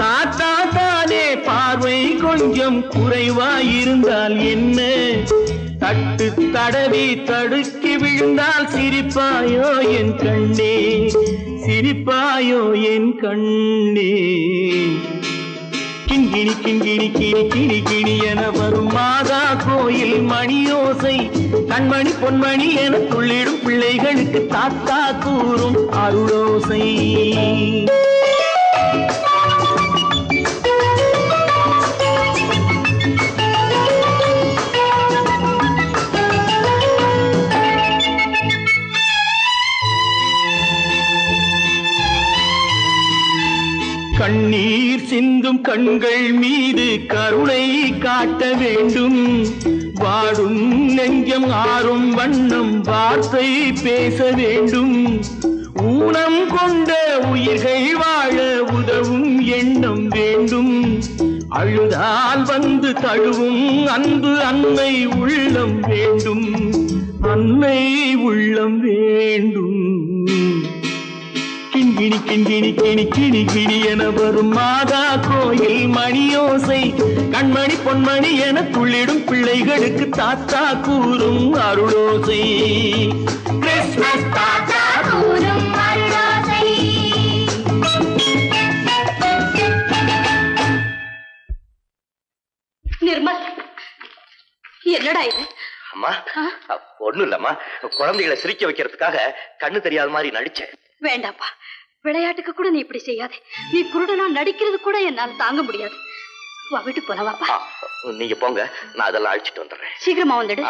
தாத்தா தானே பார்வை கொஞ்சம் குறைவாயிருந்தால் என்ன? தட்டு தடவி தடுக்கி விழுந்தால் சிரிப்பாயோ என் கண்ணே, சிரிப்பாயோ என் கண்ணே. கிண்கிணி கிண்கிணி கிணி கிணி கிணி என வரும் மாதா கோயில் மணியோசை. கண்மணி பொன்மணி என துள்ளிடும் பிள்ளைகளுக்கு தாத்தா கூறும் அருளோசை. கண்ணீர் சிந்தும் கண்கள் மீது கருணை காட்ட வேண்டும். வாடும் நெஞ்சம் ஆறும் வண்ணம் வார்த்தை பேச வேண்டும். ஊனம் கொண்ட உயிர்கள் வாழ உதவும் எண்ணம் வேண்டும். அழுதால் வந்து தழுவும் அன்பு அன்னை உள்ளம் வேண்டும், அன்னை உள்ளம் வேண்டும். கிண்கிணி கிண்கிணி கிணி கிணி கிணி என வரும் மாதா கோயில் மணியோசை. கண்மணி பொன்மணி என துள்ளிடும் பிள்ளைகளுக்கு தாத்தா கூறும் அருளோசை. கிறிஸ்துமஸ் தாத்தா கூறும் அருளோசை. நிர்மல், என்னடா இது? அம்மா ஒண்ணும் இல்லம்மா, குழந்தைகளை சிரிக்க வைக்கிறதுக்காக கண்ணு தெரியாத மாதிரி நடிச்சேன். வேண்டாப்பா, விளையாட்டுக்கு கூட நீ இப்படி செய்யாதே. நீ குருடனா நடிக்கிறது கூட என்னால தாங்க முடியாது. வா, வீட்டுக்கு போல வாப்பா. நீங்க போங்க, நான் அதெல்லாம் அழிச்சிட்டு வந்துடுறேன். சீக்கிரமா வந்துடு.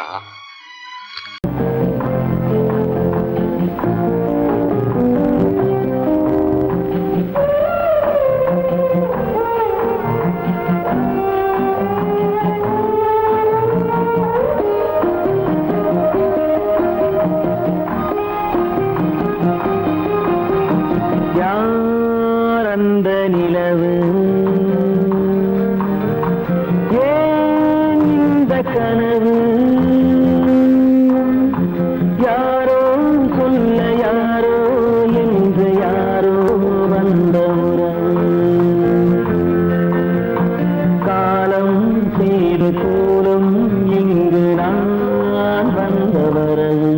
அந்த நிலவு ஏன் இந்த கனவு யாரோ சொல்ல யாரோ என்று யாரோ வந்த காலம் செய்து கூறும் இங்கு நான் வந்தவரது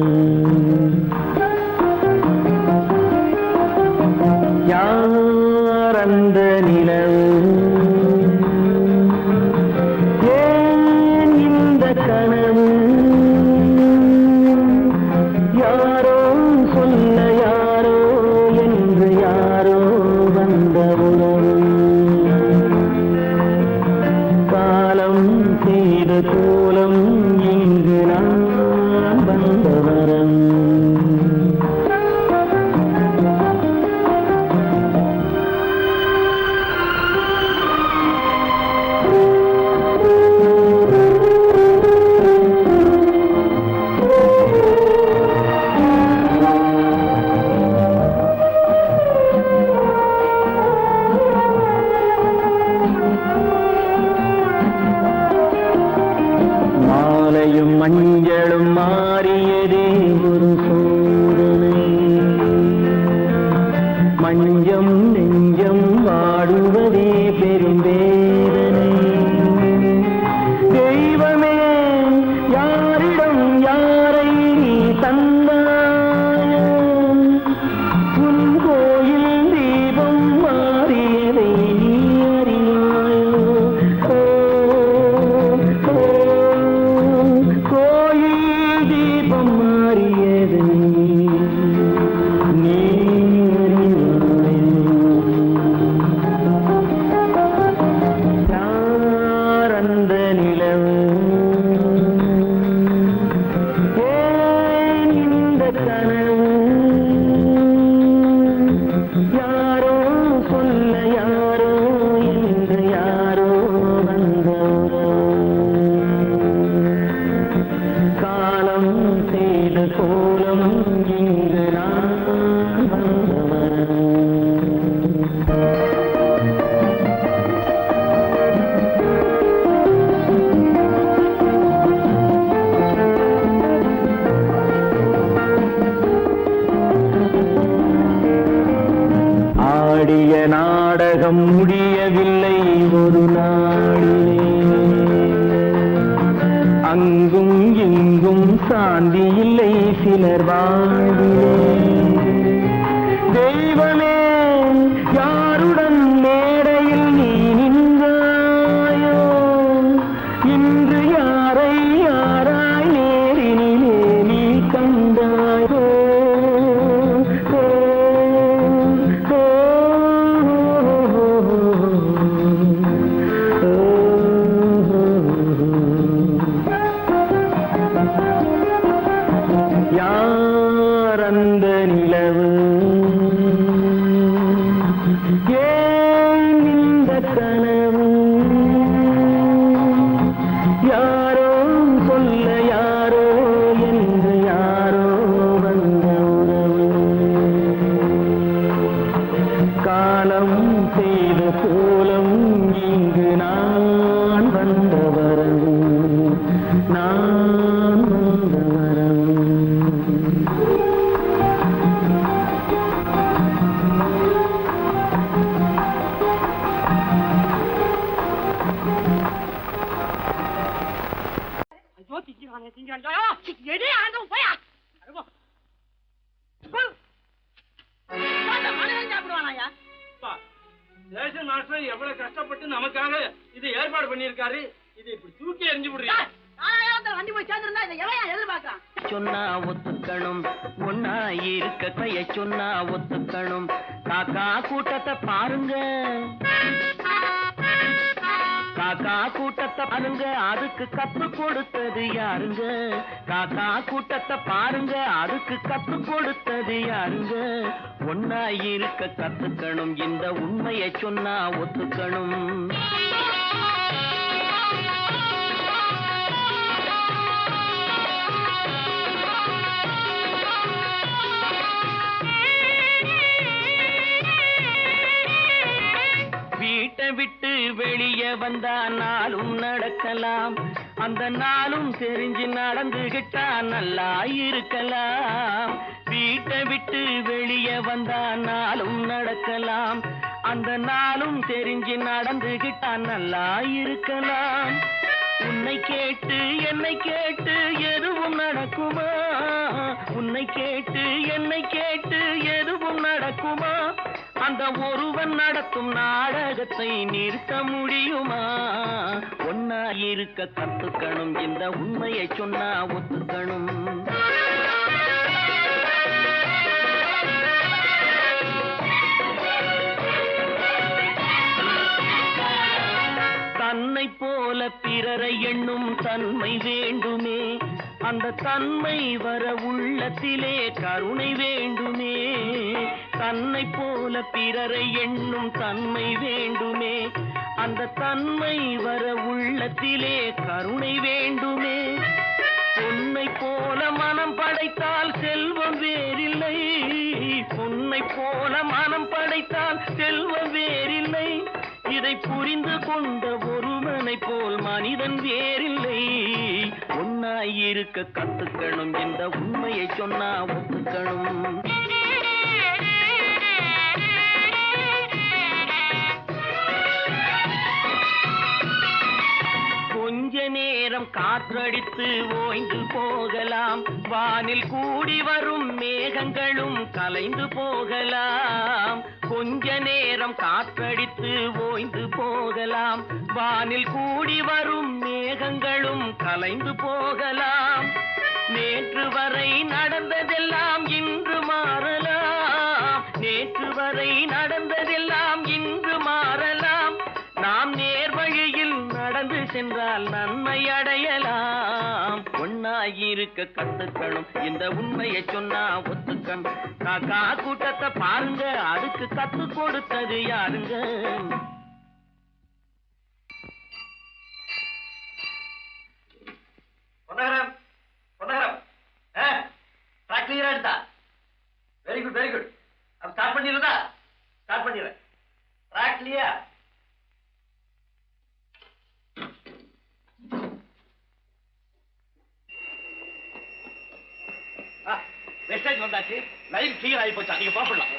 யார் அந்த நிலவு ஏன் இந்த கனவு யாரோ சொல்ல யாரோ என்று யாரோ வந்த உறவு காலம் செய்த கோலம் இங்கு நான் வந்தவரம் மஞ்சளும் மாறியதே ஒரு சோதனை மஞ்சம் நெஞ்சம் வாடுவதே பெரும் வேதனை தெய்வமே யாரிடம் யாரை நீ தந்தாயோ உன் கோயில் தீபம் மாறியதை நீ அறியாயோ கோயில் தீபம் மாறியது நீ யார் அந்த நிலவு ஏன் இந்த கனவு யாரோ சொல்ல யாரோ என்று யாரோ வந்த காலம் செய்த கோலம் இங்கு நான் வந்தவன் ஆடிய நாடகம் முடியவில்லை ஒரு நாளிலே அங்கும் இங்கும் சாந்தி இல்லை சிலர் வாழ்விலே தெய்வமே யாருடன் மேடையில் நீ நின்றாயோ இன்று யாரை யாராய் நேரினிலே நீ கண்டாயோ யார் அந்த நிலவு ஏன் இந்த கனவு யாரோ சொல்ல யாரோ என்று யாரோ வந்த உறவு காலம் செய்த கோலம் இங்கு நான் வந்தவரவு நான் வந்தவரவு ரேஷன் மாஸ்டர் எவ்வளவு கஷ்டப்பட்டு நமக்காக இதை ஏற்பாடு பண்ணியிருக்காரு. இதை இப்படி தூக்கி எறிஞ்சு விடுறீங்க. அண்டி போய் சேர்ந்திருந்தா இதை எவன் எதிர்பார்க்கலாம்? சொன்னா ஒத்துக்கணும், ஒன்னா இருக்க கைய சொன்னா ஒத்துக்கணும். காக்கா கூட்டத்தை பாருங்க, காக்கா கூட்டத்தை பாருங்க, அதுக்கு கத்து கொடுத்தது யாருங்க? காக்கா கூட்டத்தை பாருங்க, அதுக்கு கத்து கொடுத்தது யாருங்க? ஒன்னா இருக்க கத்துக்கணும், இந்த உண்மையை சொன்னா ஒத்துக்கணும். வீட்டை விட்டு வெளியே வந்தா நாளும் நடக்கலாம், அந்த நாளும் தெரிஞ்சு நடந்துகிட்டா நல்லா இருக்கலாம். வீட்டை விட்டு வெளியே வந்தா நாளும் நடக்கலாம், அந்த நாளும் தெரிஞ்சு நடந்துகிட்டா நல்லா இருக்கலாம். உன்னை கேட்டு என்னை கேட்டு எதுவும் நடக்குமா? உன்னை கேட்டு என்னை கேட்டு எதுவும் நடக்குமா? அந்த ஒருவன் நடத்தும் நாடகத்தை நிறுத்த முடியுமா? ஒன்னா இருக்க கத்துக்கணும், இந்த உண்மையை சொன்னா ஒத்துக்கணும். தன்னை போல பிறரை எண்ணும் தன்மை வேண்டுமே, அந்த தன்மை வர உள்ளத்திலே கருணை வேண்டுமே. தன்னை போல பிறரை எண்ணும் தன்மை வேண்டுமே, அந்த தன்மை வர உள்ளத்திலே கருணை வேண்டுமே. பொன்னை போல மனம் படைத்தால் செல்வம் வேறில்லை, பொன்னை போல மனம் படைத்தால் செல்வம் வேறில்லை. இதை புரிந்து கொண்ட ஒருவனை போல் மனிதன் வேறில்லை. ஒன்னாய் இருக்க கத்துக்கணும், இந்த உண்மையை சொன்னா ஒத்துக்கணும். கொஞ்ச நேரம் காற்றடித்து ஓய்ந்து போகலாம், வானில் கூடி வரும் மேகங்களும் கலைந்து போகலாம். கொஞ்ச நேரம் காற்றடித்து ஓய்ந்து போகலாம், வானில் கூடி வரும் மேகங்களும் கலைந்து போகலாம். நேற்று வரை நடந்ததெல்லாம் இன்று மாறலாம், நேற்று வரை நடந்ததெல்லாம் இன்று மாறலாம். நாம் நேர் வழியில் நடந்து சென்றால் நன்மை அடையலாம். ஒன்னாயிருக்க கத்துக்கணும், இந்த உண்மையை சொன்னா ஒத்துக்கணும். காக்கா கூட்டத்தை பாருங்க, அதுக்கு கத்து கொடுத்தது யாருங்க? பொன்னகரம், பொன்னகரம், ட்ராக் கிளியரா எடுத்தா? Very good, very good. அப்ப ஸ்டார்ட் பண்ணிடுறதா? ஸ்டார்ட் பண்ணிடுறேன். Track clear. மெசேஜ் வந்தாச்சு, லைன் கிளியர் ஆகி போச்சா? நீங்க பாப்படலாம்.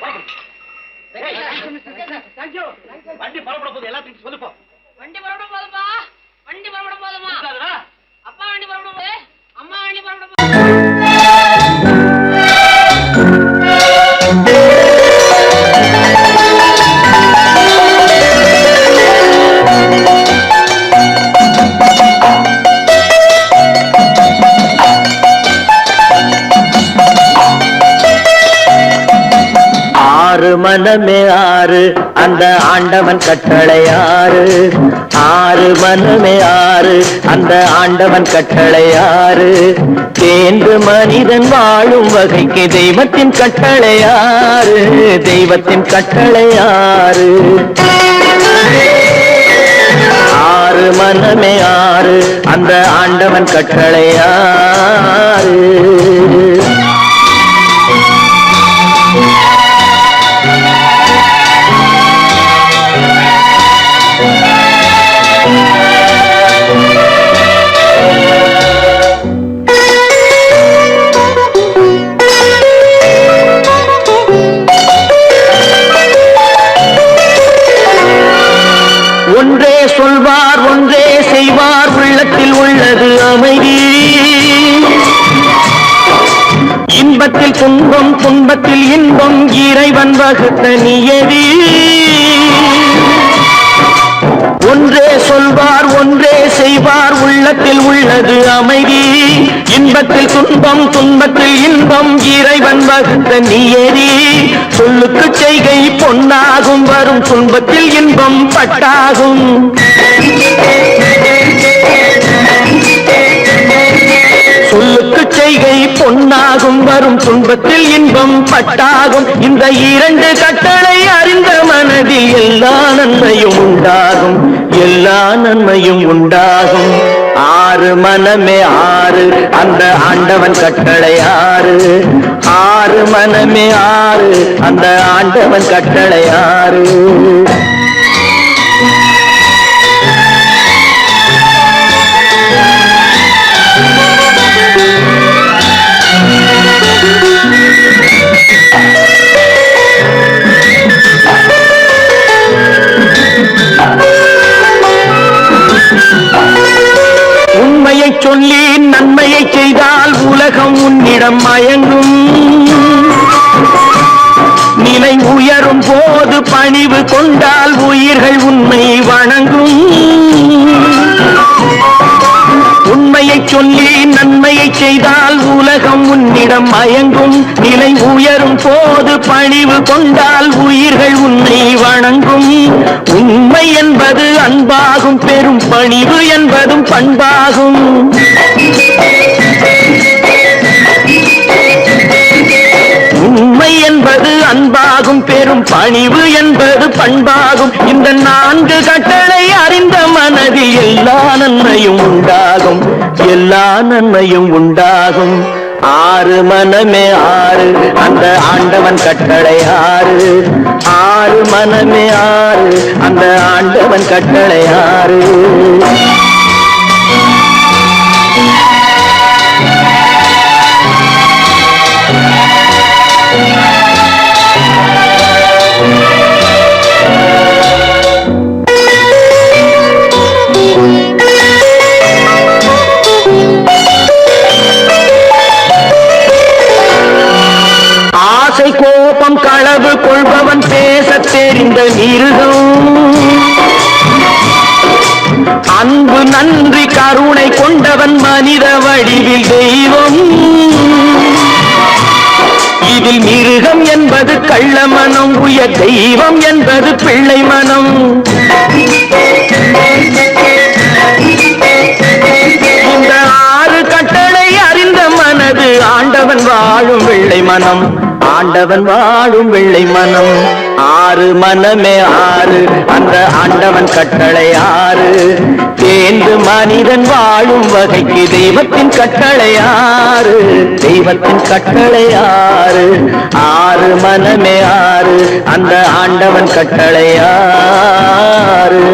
வண்டி புறப்பட போகுது, எல்லாத்தையும் சொல்லுப்போ. வண்டி புறப்பட போதுமா? வண்டி புறப்பட போதுமா? அப்பா வண்டி புறப்பட போகுது, அம்மா வண்டி புறப்பட போகுது. ஆறு மனமே ஆறு, அந்த ஆண்டவன் கட்டளை ஆறு. ஆறு மனமே ஆறு, அந்த ஆண்டவன் கட்டளை ஆறு. தேர்ந்து மனிதன் வாழும் வகைக்கு தெய்வத்தின் கட்டளை ஆறு, தெய்வத்தின் கட்டளை ஆறு. ஆறு மனமே ஆறு, அந்த ஆண்டவன் கட்டளை ஆறு. ஒன்றே சொல்வார், ஒன்றே செய்வார், உள்ளத்தில் உள்ளது அமைதி. இன்பத்தில் துன்பம், துன்பத்தில் இன்பம், இறைவன் வகுத்த நியதி. ஒன்றே சொல்வார் ஒன்றே செய்வார் உள்ளத்தில் உள்ளது அமைதி இன்பத்தில் துன்பம் துன்பத்தில் இன்பம் இறைவன் வகுத்த நியதி சொல்லுக்கு செய்கை பொன்னாகும் வரும் துன்பத்தில் இன்பம் பட்டாகும் சொல்லுக்கு செய்கை பொன்னாகும் வரும் துன்பத்தில் இன்பம் பட்டாகும் இந்த இரண்டு கட்டளை அறிந்த மனதில் எல்லா நன்மையும் உண்டாகும் எல்லா நன்மையும் உண்டாகும் ஆறு மனமே ஆறு அந்த ஆண்டவன் கட்டளை ஆறு ஆறு மனமே ஆறு அந்த ஆண்டவன் கட்டளை ஆறு உண்மையை சொல்லி நன்மையை செய்தால் உலகம் உன்னிடம் மயங்கும் நிலை உயரும் போது பணிவு கொண்டால் உயிர்கள் உன்னை வணங்கும் உண்மையை சொல்லி நன்மையை செய்தால் உலகம் உன்னிடம் மயங்கும் நிலை உயரும் போது பணிவு கொண்டால் உயிர்கள் உன்னை வணங்கும் உண்மை என்பது அன்பாகும் பெரும் பணிவு என்பதும் பண்பாகும் உண்மை என்பது அன்பாகும் பெரும் பணிவு என்பது பண்பாகும் இந்த நான்கு கட்டளை அறிந்த மனதில் எல்லா நன்மையும் உண்டாகும் எல்லா நன்மையும் உண்டாகும் ஆறு மனமே ஆறு அந்த ஆண்டவன் கட்டளை ஆறு ஆறு மனமே ஆறு அந்த ஆண்டவன் கட்டளை ஆறு கோபம் களவு கொள்பவன் பேசத் தெரிந்த மிருகம் அன்பு நன்றி கருணை கொண்டவன் மனித வடிவில் தெய்வம் இதில் மிருகம் என்பது கள்ள மனம் உயர் தெய்வம் என்பது பிள்ளை மனம் இந்த ஆறு கட்டளை அறிந்த மனது ஆண்டவன் வாழும் வெள்ளை மனம் ஆண்டவன் வாழும் வெள்ளை மனம் ஆறு மனமே ஆறு அந்த ஆண்டவன் கட்டளை ஆறு தேர்ந்து மனிதன் வாழும் வகைக்கு தெய்வத்தின் கட்டளை ஆறு தெய்வத்தின் கட்டளை ஆறு ஆறு மனமே ஆறு அந்த ஆண்டவன் கட்டளை ஆறு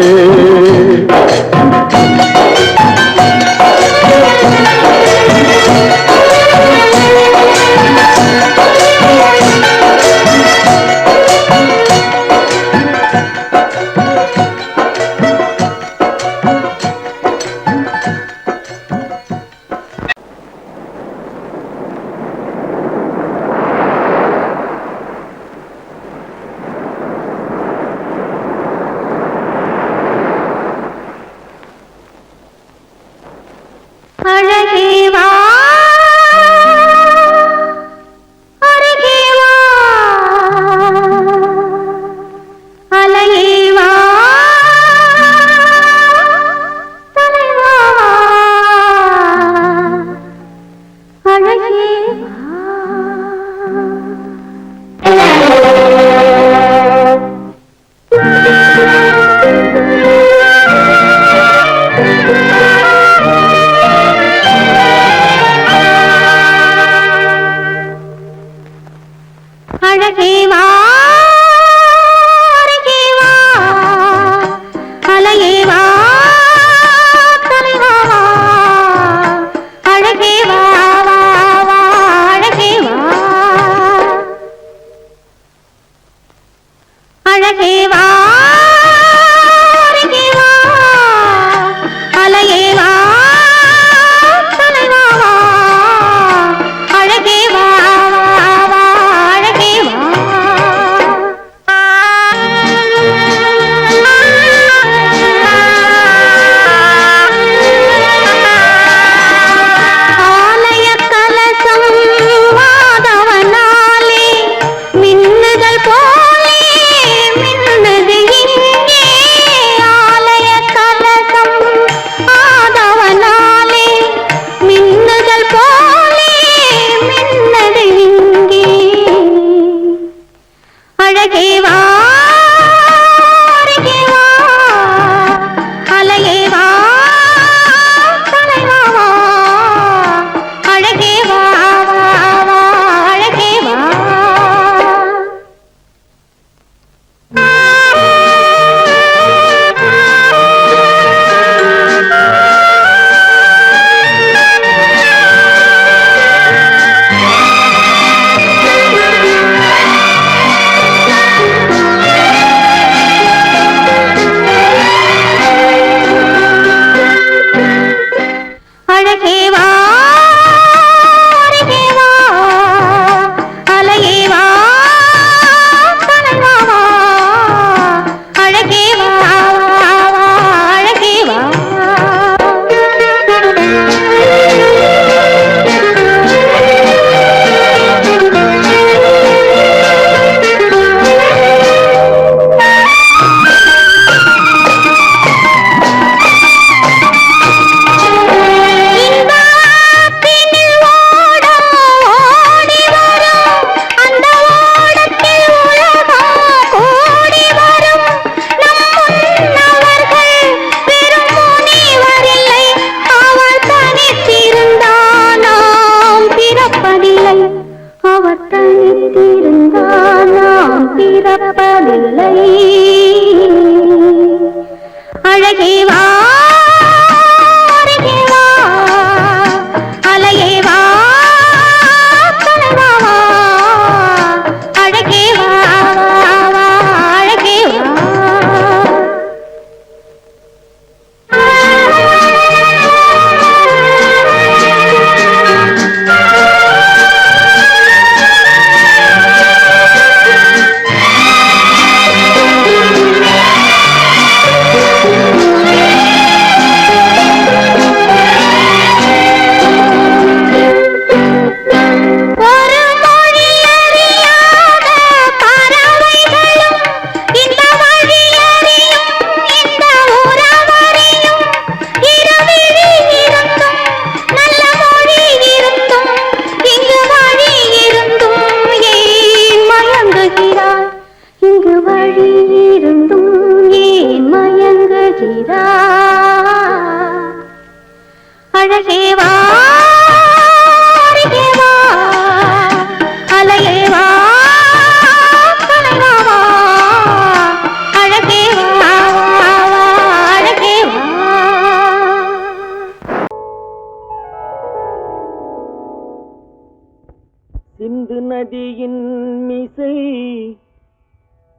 சிந்து நதியின் மிசை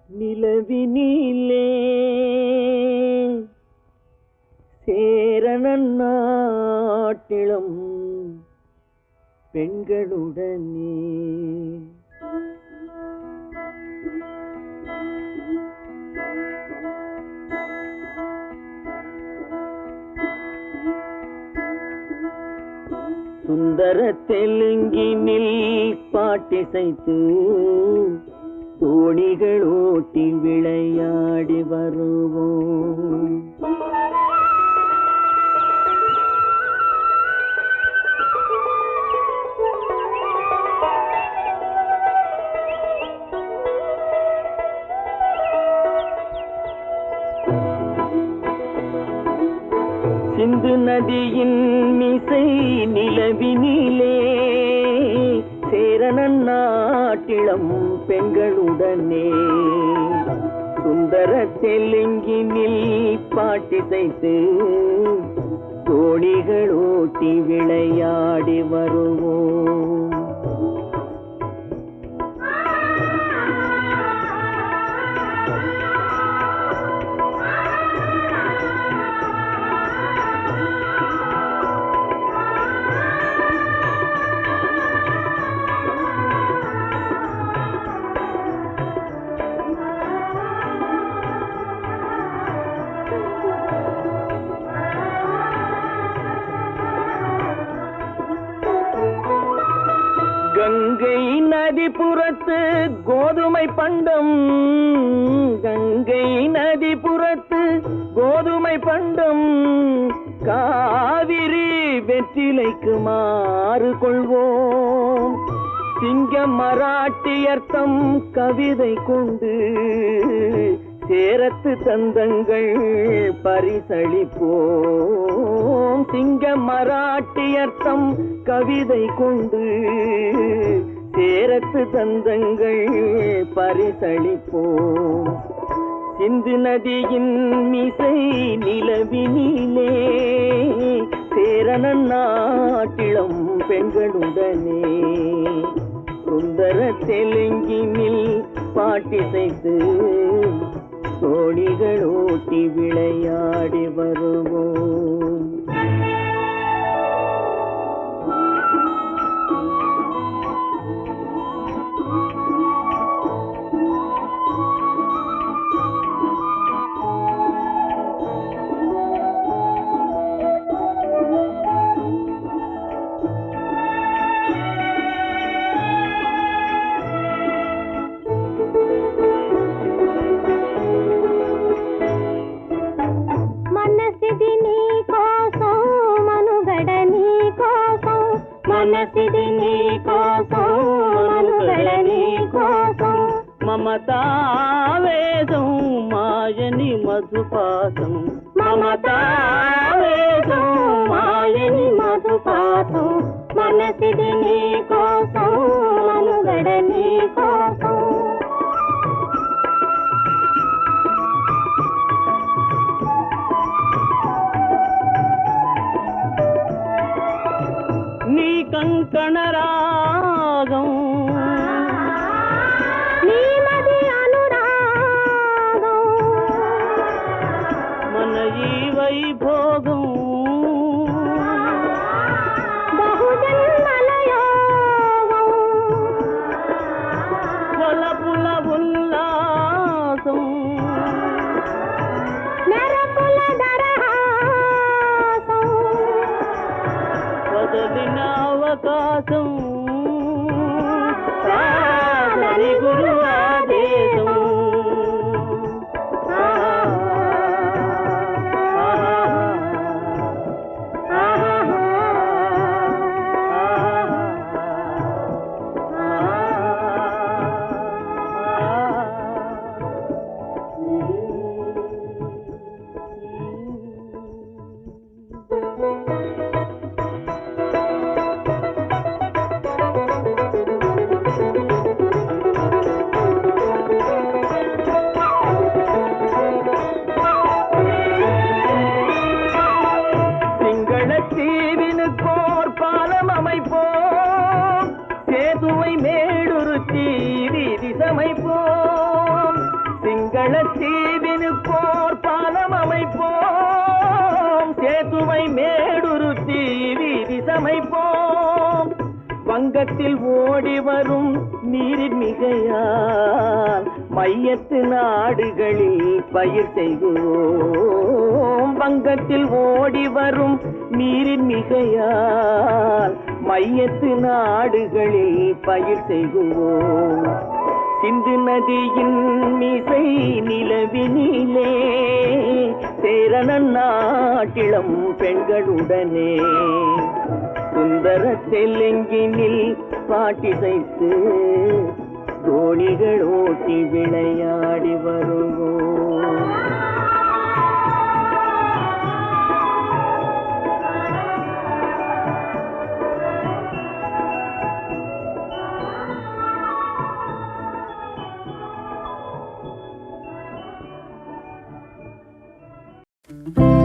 நிலவினிலே சேரணன் நாட்டிளம் பெண்களுடனே சுந்தர தெலுங்கினில் பாட்டிசைத்து தோணிகள் ஓட்டி விளையாடி வருவோம். சிந்து நதியின் மிசை நிலவினிலே சேரணன் நாட்டிளம் பெண்களுடனே சுந்தர தெலுங்கினில் பாட்டிசைத்து தோணிகள் ஓட்டி விளையாடி வருவோம். கங்கை நதிபுறத்து கோதுமை பண்டம், கங்கை நதிபுறத்து கோதுமை பண்டம், காவிரி வெற்றிலைக்கு மாறு கொள்வோம். சிங்க மராட்டியர்த்தம் கவிதை கொண்டு சேரத்து தந்தங்கள் பரிசளிப்போம். சிங்க மராட்டியர்த்தம் கவிதை கொண்டு சேரத்து தந்தங்கள் பரிசளிப்போம். சிந்து நதியின் மிசை நிலவினிலே சேரணன் நாட்டிளம் பெண்களுடனே சுந்தர தெலுங்கினில் பாட்டிசைத்து தோணிகள் ஓட்டி விளையாடி வருவோம். మనసిది నీ కోసం మనుగడ నీ కోసం మమతావేదం మాయని మధుపాసం మమతావేదం మాయని మధుపాసం మనసిది నీ కోసం మనుగడ నీ కోసం నీ కంకణ రాగం నీ మది అనురాగం మన ఈ వైభోగం బహుజన్మల యోగం కొలపుల ఉల్లాసం మెరపుల దరహాసం వదలిన అవకాశం సాధని గురు ఆదేశం தீவினுக்கோர் பாலம் அமைப்போம் சேதுவை மேடுருத்தி வீதி சமைப்போம் சிங்கள தீவினுக்கோர் பாலம் அமைப்போம் சேதுவை மேடுருத்தி வீதி சமைப்போம் வங்கத்தில் ஓடி வரும் நீரின் மிகையால் மையத்து நாடுகளில் பயிர் செய்வோம் வங்கத்தில் ஓடி வரும் நீரின் மிகையால் மையத்து நாடுகளில் பயிர் செய்வோம் சிந்து நதியின் மிசை நிலவினிலே சேரணன் நாட்டிளம் பெண்களுடனே சுந்தர தெலுங்கினில் பாட்டிசைத்து தோணிகள் ஓட்டி விளையாடி வருவோம் Thank you.